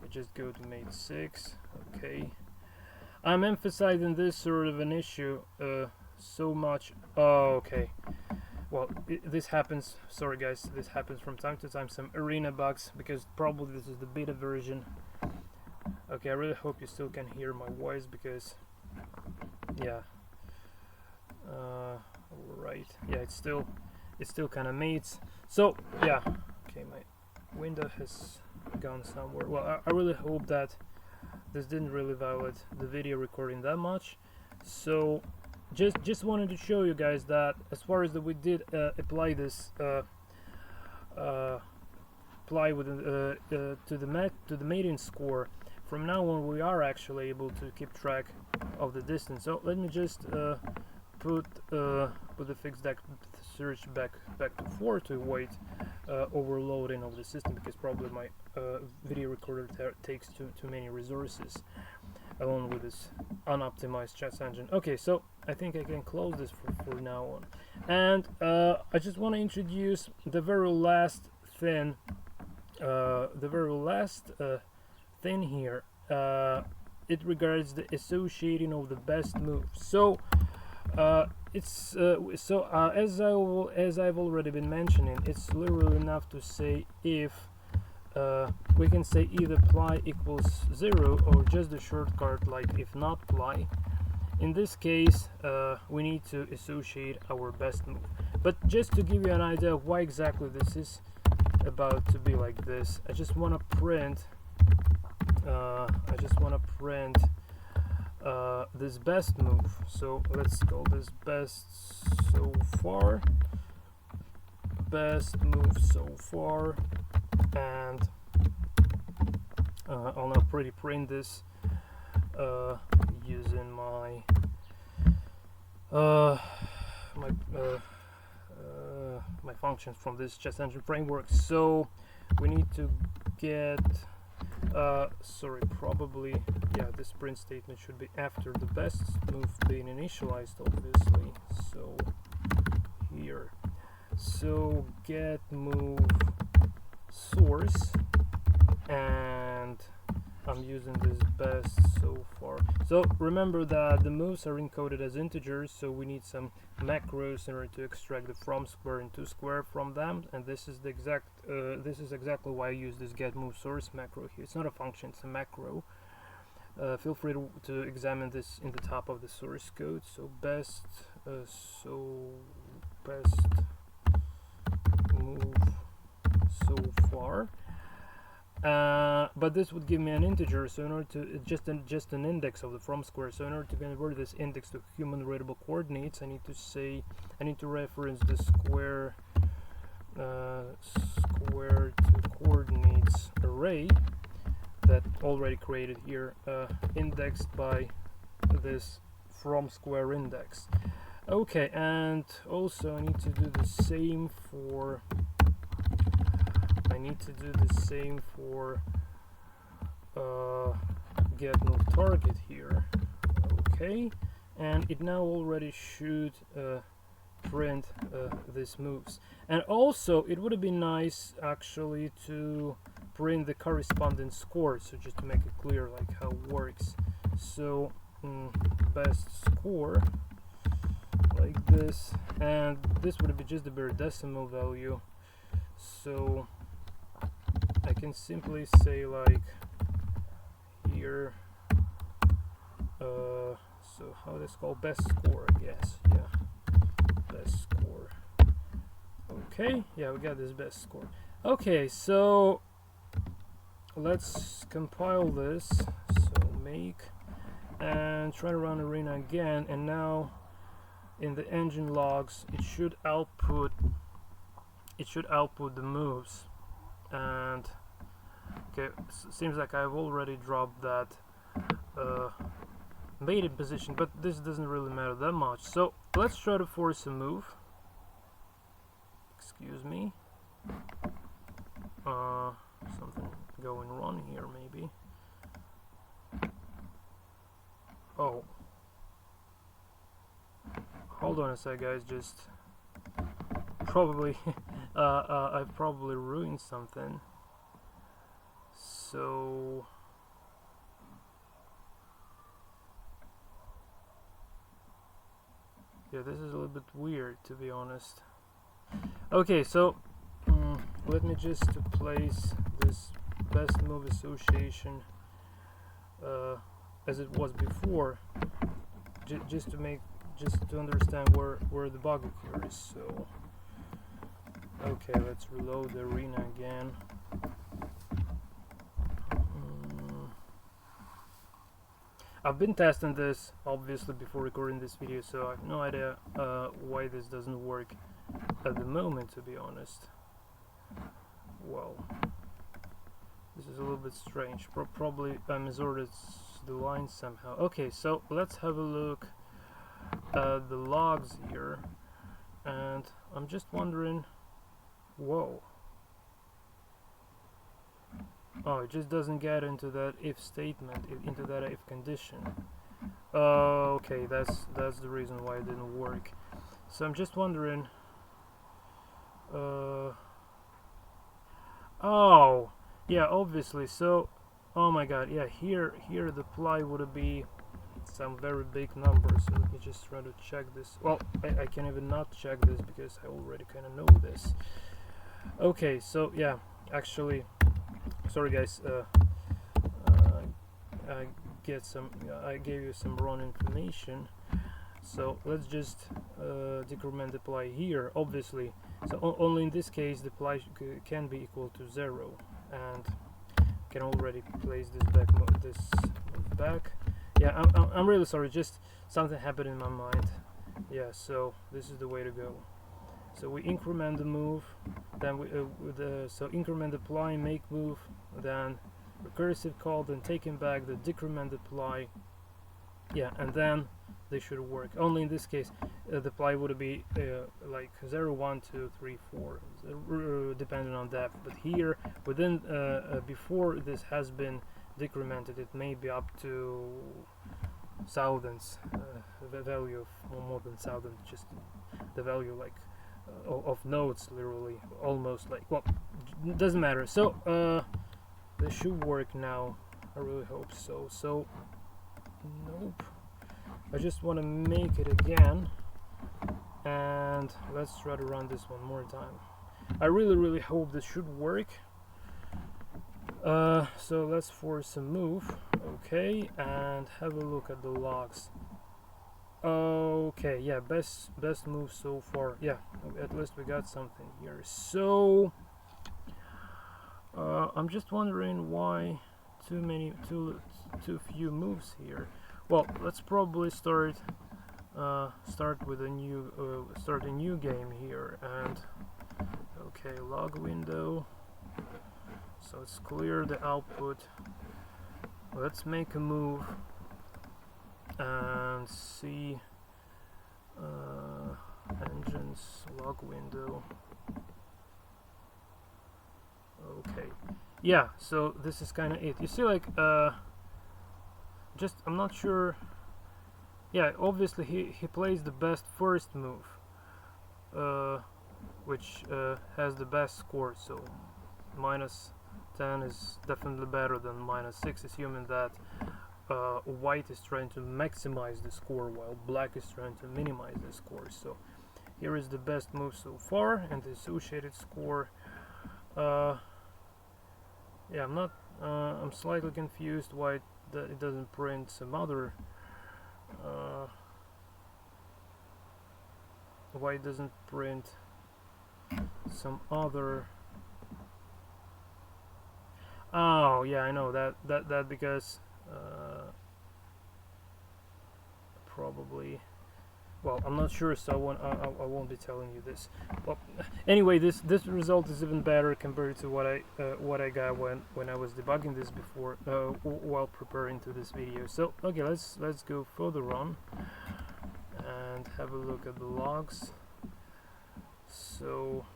we just go to mate 6. Okay, I'm emphasizing this sort of an issue so much. Oh, okay, well, this happens, sorry guys, this happens from time to time, some arena bugs, because probably this is the beta version. Okay, I really hope you still can hear my voice, because yeah, right, yeah, it still kind of mates. So yeah, okay, my window has gone somewhere. Well, I really hope that this didn't really violate the video recording that much. So just wanted to show you guys that as far as that we did apply this apply with to the maiden score. From now on we are actually able to keep track of the distance. So let me just put the fixed depth search back to 4 to avoid overloading of the system, because probably my video recorder takes too many resources along with this unoptimized chat engine. Okay, so I think I can close this for now on, and I just want to introduce the very last thing here. It regards the associating of the best move. So it's as I've already been mentioning, it's literally enough to say if we can say either ply equals 0 or just the shortcut like if not ply. In this case we need to associate our best move. But just to give you an idea of why exactly this is about to be like this, I just want to print this best move. So let's call this best so far, best move so far, and I'll now print this using my my functions from this chess engine framework. So we need to get sorry, probably, yeah, this print statement should be after the best move being initialized, obviously. So here, so get move source, and I'm using this best so far. So remember that the moves are encoded as integers, so we need some macros in order to extract the from square and to square from them, and this is the exact this is exactly why I use this get move source macro here. It's not a function, it's a macro. Feel free to examine this in the top of the source code. So best best move so far. But this would give me an integer, so in order to just an index of the from square. So in order to convert this index to human readable coordinates, I need to reference the square to coordinates array that already created here, indexed by this from square index. Okay, and also I need to do the same for get move target here. Okay, and it now already should print these moves. And also it would have been nice actually to print the corresponding score. So just to make it clear like how it works. So best score like this, and this would be just the bare decimal value. So I can simply say like here, so how this called best score, I guess. Yeah, best score. Okay, yeah, we got this best score. Okay, so let's compile this. So make and try to run Arena again, and now in the engine logs it should output the moves. And okay, seems like I've already dropped that maiden position, but this doesn't really matter that much. So let's try to force a move. Excuse me. Something going wrong here maybe. Oh, hold on a sec, guys. Just probably I've probably ruined something. So yeah, this is a little bit weird, to be honest. Okay, so let me just place this best move association as it was before, just to understand where the bug occurs. So okay, let's reload the arena again. I've been testing this obviously before recording this video, so I have no idea why this doesn't work at the moment, to be honest. Well, this is a little bit strange. Probably I misordered the lines somehow. Okay, so let's have a look at the logs here, and I'm just wondering. Whoa. Oh, it just doesn't get into that if statement, into that if condition. Okay, that's the reason why it didn't work. So I'm just wondering. Oh, yeah, obviously. So, oh my God, yeah. Here the ply would be some very big numbers. So let me just try to check this. Well, I can even not check this because I already kind of know this. Okay, so yeah, actually. Sorry guys, I gave you some wrong information. So let's just decrement the ply here, obviously. So only in this case the ply can be equal to 0, and can already place this back. Yeah, I'm really sorry. Just something happened in my mind. Yeah, so this is the way to go. So we increment the move, then so increment the ply, make move, then recursive call, then taking back the decrement the ply. Yeah, and then they should work. Only in this case, the ply would be like 0, 1, 2, 3, 4, depending on depth. But here, within before this has been decremented, it may be up to thousands, the value of more than thousand, just the value like. Of nodes, literally, almost like, well, doesn't matter. So this should work now. I really hope so. So nope, I just want to make it again, and let's try to run this one more time. I really hope this should work. So let's force a move. Okay, and have a look at the logs. Okay, yeah, best move so far. Yeah, at least we got something here. So I'm just wondering why too few moves here. Well, let's probably start with a new game here. And okay, log window. So let's clear the output. Let's make a move and see engines, log window. Okay, yeah, so this is kind of it. You see, like just I'm not sure. Yeah, obviously he plays the best first move, which has the best score, so minus 10 is definitely better than -6, assuming that white is trying to maximize the score while black is trying to minimize the score. So here is the best move so far, and the associated score. Yeah, I'm slightly confused why it doesn't print some other. Why it doesn't print some other. Oh yeah, I know that because probably. Well, I'm not sure, so I won't be telling you this. Well, anyway, this result is even better compared to what I got when I was debugging this before, while preparing to this video. So okay, let's go further on and have a look at the logs. So,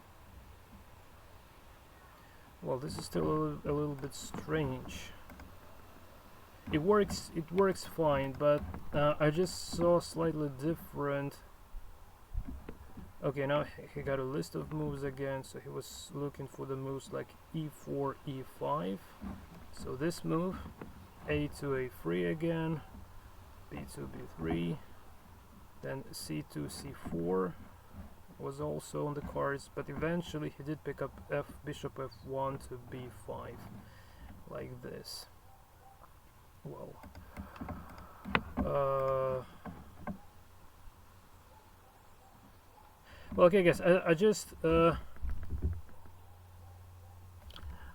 well, this is still a little bit strange. It works fine, but I just saw slightly different. Okay, now he got a list of moves again, so he was looking for the moves like e4, e5. So this move, a2, a3 again, b2, b3, then c2, c4 was also on the cards, but eventually he did pick up bishop f1 to b5, like this. Well, well, okay, guys, I just I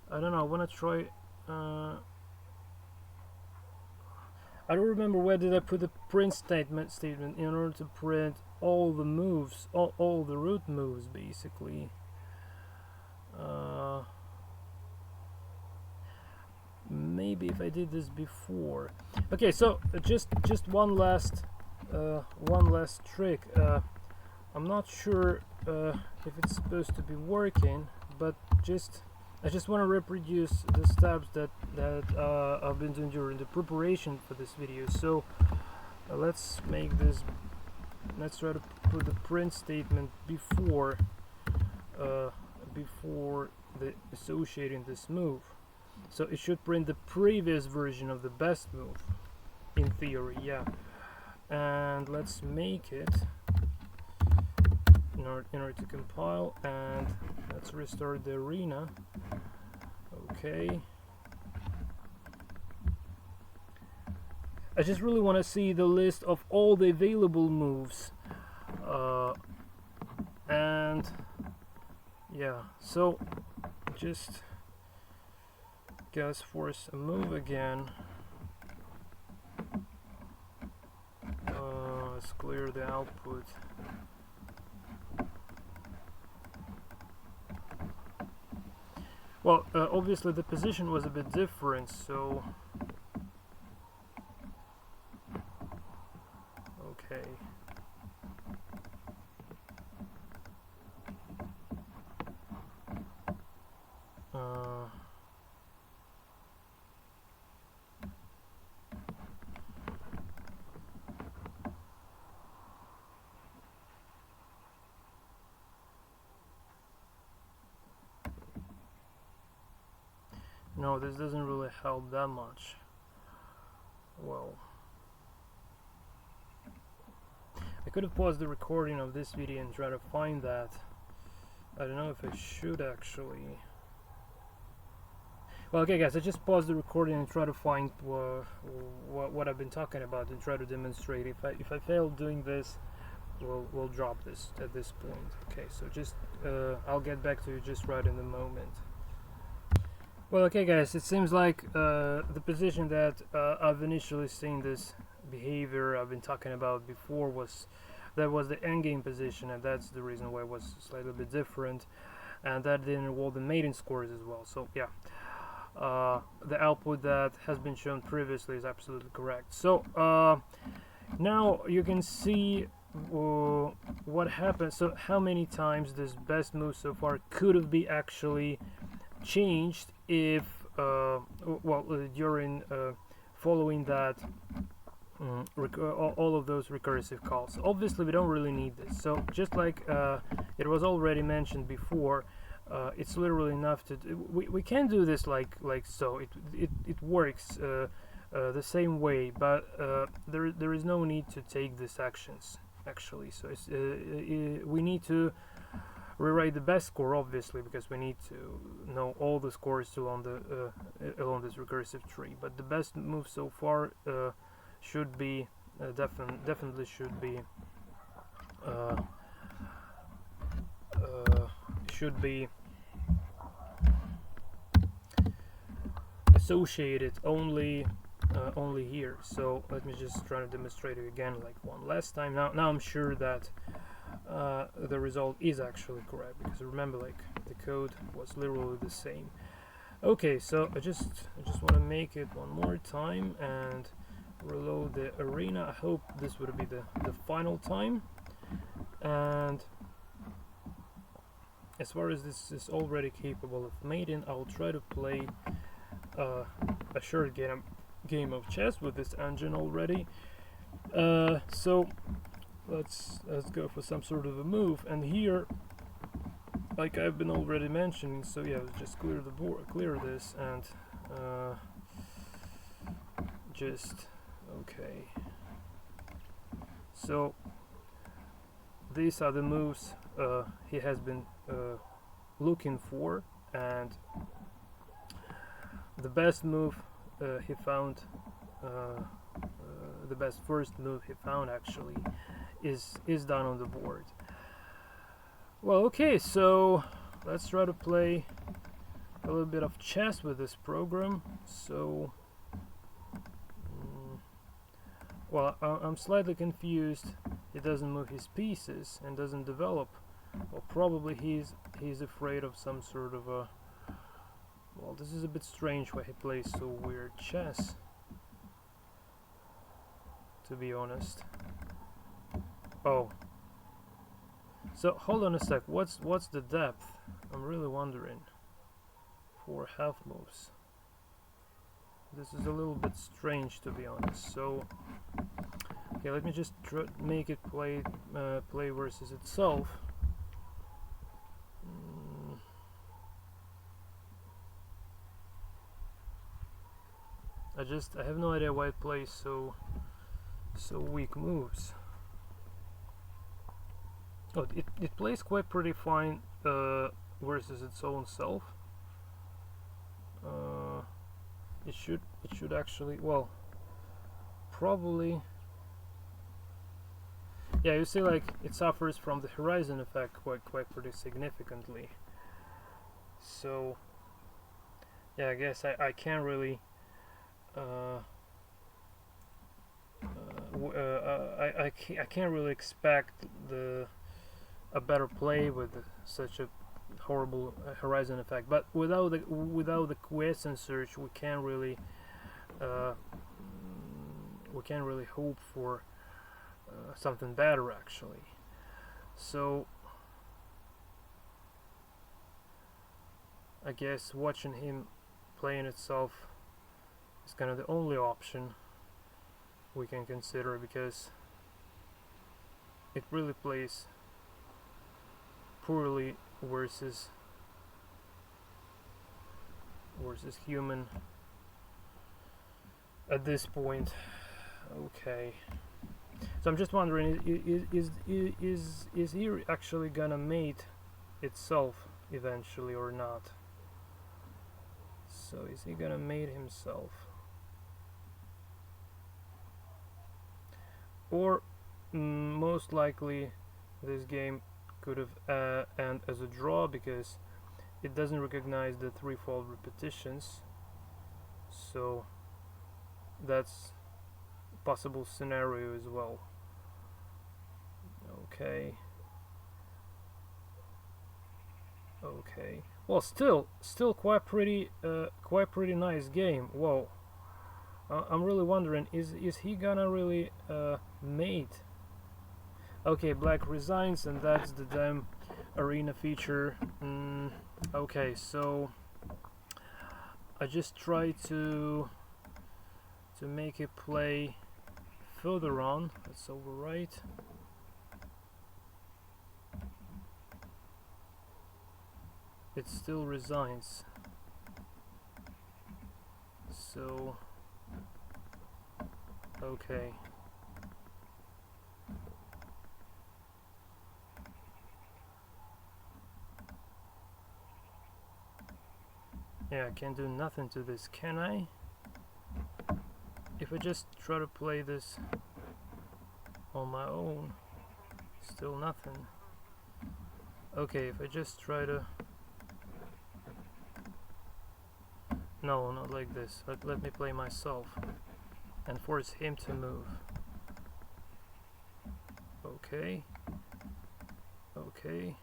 don't know. I want to try. I don't remember where did I put the print statement in order to print all the moves, all the root moves, basically. Maybe if I did this before. Okay, so just one last trick. I'm not sure if it's supposed to be working, but I just want to reproduce the steps that I've been doing during the preparation for this video. So let's make this. Let's try to put the print statement before the associating this move. So it should print the previous version of the best move, in theory, yeah. And let's make it in order to compile, and let's restart the arena. Okay. I just really want to see the list of all the available moves, and yeah. So just let's force a move again. Let's clear the output. Well, obviously the position was a bit different, so okay. No, this doesn't really help that much. Well, I could have paused the recording of this video and try to find that. I don't know if I should actually. Well, okay, guys, I just paused the recording and try to find what I've been talking about and try to demonstrate. If I fail doing this, we'll drop this at this point. Okay, so just I'll get back to you just right in a moment. Well, okay, guys, it seems like the position that I've initially seen this behavior I've been talking about before was the endgame position, and that's the reason why it was slightly bit different, and that didn't involve the maiden scores as well. So yeah, the output that has been shown previously is absolutely correct. So now you can see what happened. So how many times this best move so far could have been actually changed if during following that all of those recursive calls. Obviously we don't really need this, so just like it was already mentioned before, it's literally enough to we can do this like so. It works the same way, but there is no need to take these actions actually. So we need to rewrite the best score, obviously, because we need to know all the scores along this recursive tree. But the best move so far should be definitely should be associated only here. So let me just try to demonstrate it again like one last time. Now I'm sure that the result is actually correct, because remember, like, the code was literally the same. Okay, so I just want to make it one more time and reload the arena. I hope this would be the final time. And as far as this is already capable of Maiden, I'll try to play a short game of chess with this engine already. So let's go for some sort of a move, and here, like I've been already mentioning, so yeah, just clear the board, clear this, and just okay. So these are the moves he has been looking for, and the best move he found, the best first move he found actually is down on the board. Well, okay, so let's try to play a little bit of chess with this program. So well, I'm slightly confused. He doesn't move his pieces and doesn't develop. Well, probably he's afraid of some sort of a... Well, this is a bit strange why he plays so weird chess, to be honest. Oh, so hold on a sec. What's the depth? I'm really wondering. For half moves. This is a little bit strange, to be honest. So okay, let me just make it play versus itself. I have no idea why it plays so weak moves. Oh, it plays quite pretty fine versus its own self. It should actually, well, probably, yeah, you see, like, it suffers from the horizon effect quite pretty significantly. So yeah, I guess I can't really I can't really expect a better play with such a horrible horizon effect. But without the quiescent search, we can't really hope for something better actually. So I guess watching him playing itself is kind of the only option we can consider, because it really plays poorly versus human at this point. Okay, so I'm just wondering, is he actually gonna mate itself eventually or not? So is he gonna mate himself, or most likely this game could have ended as a draw, because it doesn't recognize the threefold repetitions. So that's a possible scenario as well. Okay. Okay. Well, still quite pretty nice game. Whoa. I'm really wondering, is he gonna really mate? Okay, black resigns, and that's the damn arena feature. Okay, so I just try to make it play further on. Let's overwrite. it still resigns. So okay. Yeah, I can't do nothing to this, can I? If I just try to play this on my own, still nothing. Okay, if I just try to... No, not like this. Let me play myself and force him to move. Okay. Okay.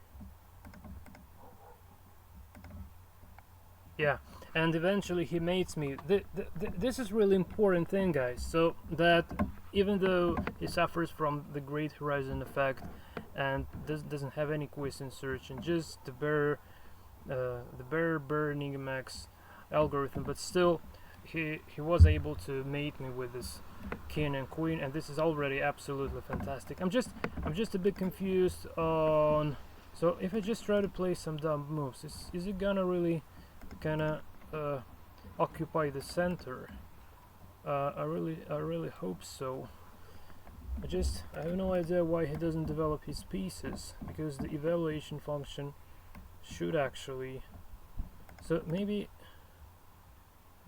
Yeah, and eventually he mates me. This is really important thing, guys. So that even though he suffers from the Great Horizon effect and doesn't have any quiz in search and just the bare Negamax algorithm, but still he was able to mate me with this king and queen, and this is already absolutely fantastic. I'm just a bit confused on. So if I just try to play some dumb moves, is it gonna really kinda occupy the center? I really hope so. I have no idea why he doesn't develop his pieces, because the evaluation function should actually. So maybe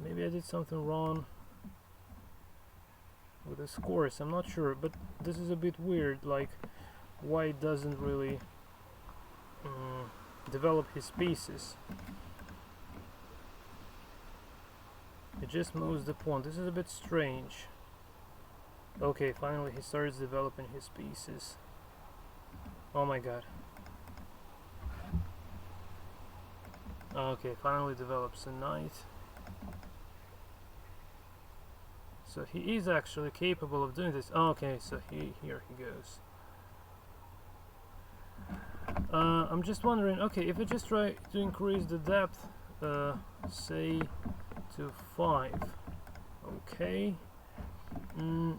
I did something wrong with the scores, I'm not sure, but this is a bit weird, like why it doesn't really develop his pieces. It just moves the pawn. This is a bit strange. Okay, finally he starts developing his pieces. Oh my god. Okay, finally develops a knight. So he is actually capable of doing this. Okay, so here he goes. I'm just wondering, okay, if I just try to increase the depth, say to 5, okay,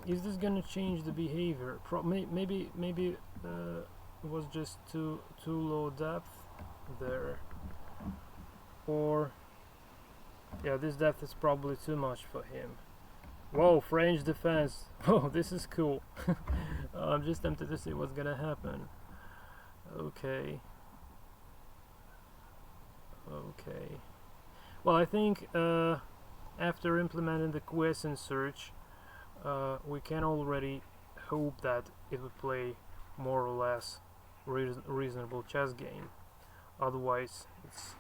is this gonna change the behavior? Maybe it was just too low depth there, or yeah, this depth is probably too much for him. Whoa, French defense. Oh, this is cool. I'm just tempted to see what's gonna happen. Okay. Okay. Well, I think after implementing the quiz and search, we can already hope that it would play more or less reasonable chess game. Otherwise, it's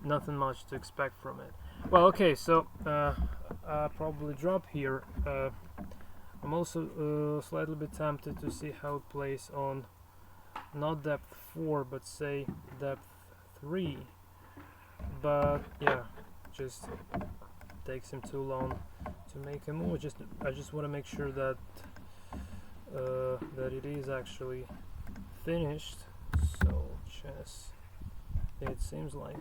nothing much to expect from it. Well, okay, so I'll probably drop here. I'm also slightly bit tempted to see how it plays on not depth 4, but say depth 3. But yeah, just takes him too long to make a move. I just want to make sure that that it is actually finished. So chess, it seems like.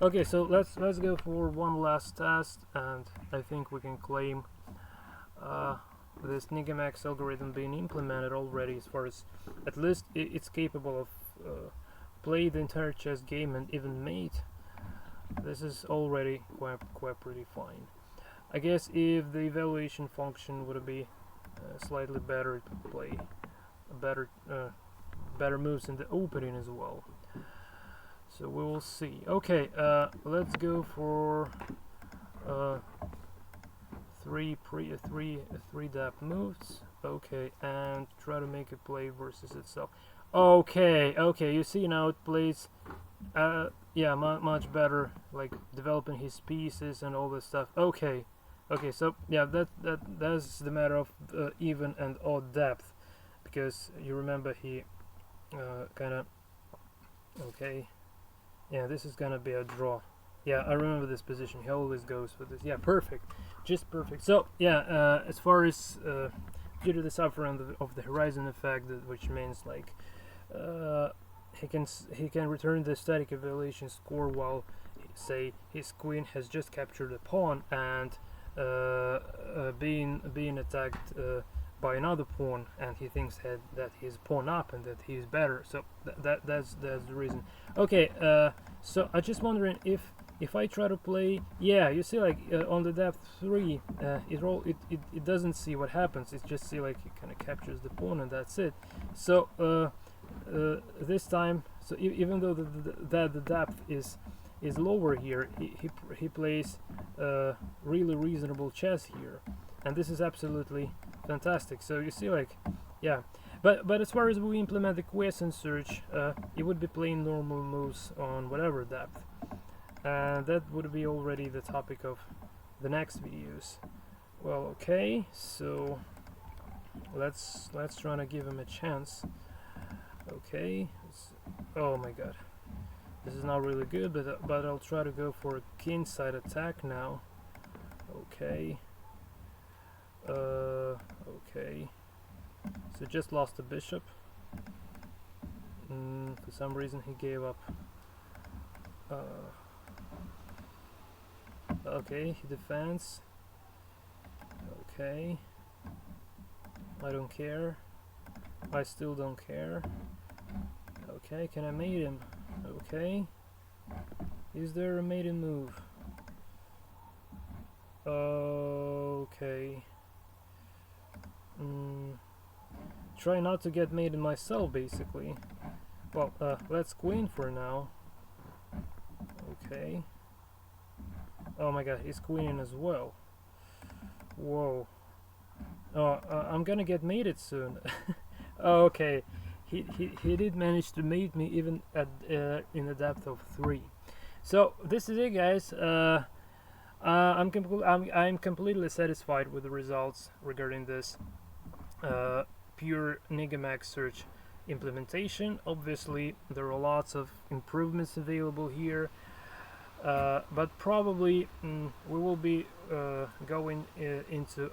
Okay, so let's go for one last test, and I think we can claim this Negamax algorithm being implemented already, as far as at least it's capable of play the entire chess game and even mate. This is already quite pretty fine. I guess if the evaluation function would be slightly better, it would play better moves in the opening as well. So we will see. Okay, let's go for three depth moves. Okay, and try to make it play versus itself. Okay, you see now it plays yeah, much better, like developing his pieces and all this stuff. Okay, so yeah, that's the matter of even and odd depth, because you remember he kind of, okay, yeah, this is gonna be a draw. Yeah, I remember this position. He always goes for this. Yeah, perfect, just perfect. So yeah, as far as due to the suffering of the horizon effect, which means like he can return the static evaluation score while, say, his queen has just captured a pawn and being attacked by another pawn, and he thinks that he's pawn up and that he's better. So that's the reason. Okay, so I'm just wondering if I try to play, yeah, you see, like on the depth 3, it doesn't see what happens. It just see like it kind of captures the pawn and that's it. So this time, so even though the depth is lower here, he plays really reasonable chess here, and this is absolutely fantastic. So you see, like, yeah. But as far as we implement the quiescent search, it would be playing normal moves on whatever depth, and that would be already the topic of the next videos. Well, okay, so let's try to give him a chance. Okay, oh my god, this is not really good, but I'll try to go for a kingside attack now. Okay, okay. So just lost the bishop. For some reason he gave up. Okay, he defends. Okay. I don't care. I still don't care. Okay, can I mate him? Okay. Is there a maiden move? Okay. Try not to get maiden myself, basically. Well, let's queen for now. Okay. Oh my god, he's queening as well. Whoa. Oh, I'm gonna get mated soon. Oh, okay. He did manage to mate me even at in the depth of 3. So this is it, guys. I'm completely satisfied with the results regarding this pure Negamax search implementation. Obviously there are lots of improvements available here, but probably we will be going into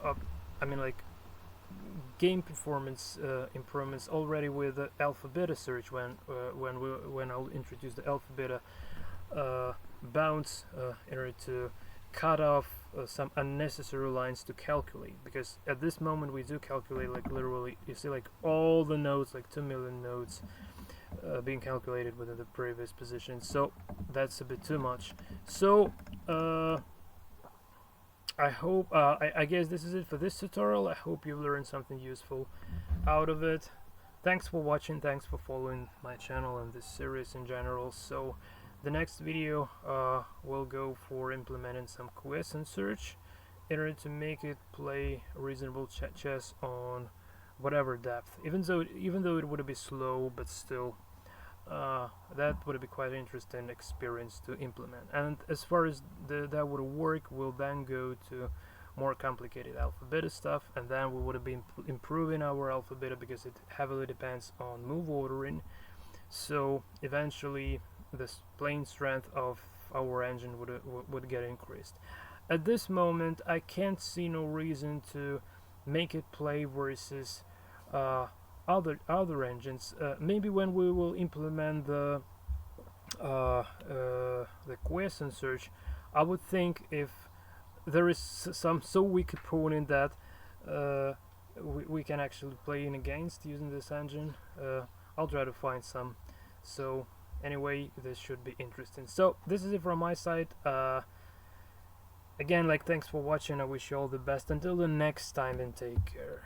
game performance improvements already with the alpha beta search when I'll introduce the alpha beta bounce in order to cut off some unnecessary lines to calculate, because at this moment we do calculate, like, literally, you see, like, all the nodes, like 2 million nodes being calculated within the previous position. So that's a bit too much. So I hope I guess this is it for this tutorial. I hope you learned something useful out of it. Thanks for watching, thanks for following my channel and this series in general. So the next video will go for implementing some quiescent search in order to make it play reasonable chess on whatever depth. Even though it would be slow, but still that would be quite an interesting experience to implement. And as far as that would work, we'll then go to more complicated alpha beta stuff, and then we would have been improving our alpha beta because it heavily depends on move ordering. So eventually the playing strength of our engine would get increased. At this moment I can't see no reason to make it play versus other engines. Maybe when we will implement the quiescent search, I would think if there is some so weak opponent that we can actually play in against using this engine. I'll try to find some. So anyway, this should be interesting. So this is it from my side. Again, like, thanks for watching. I wish you all the best until the next time, and take care.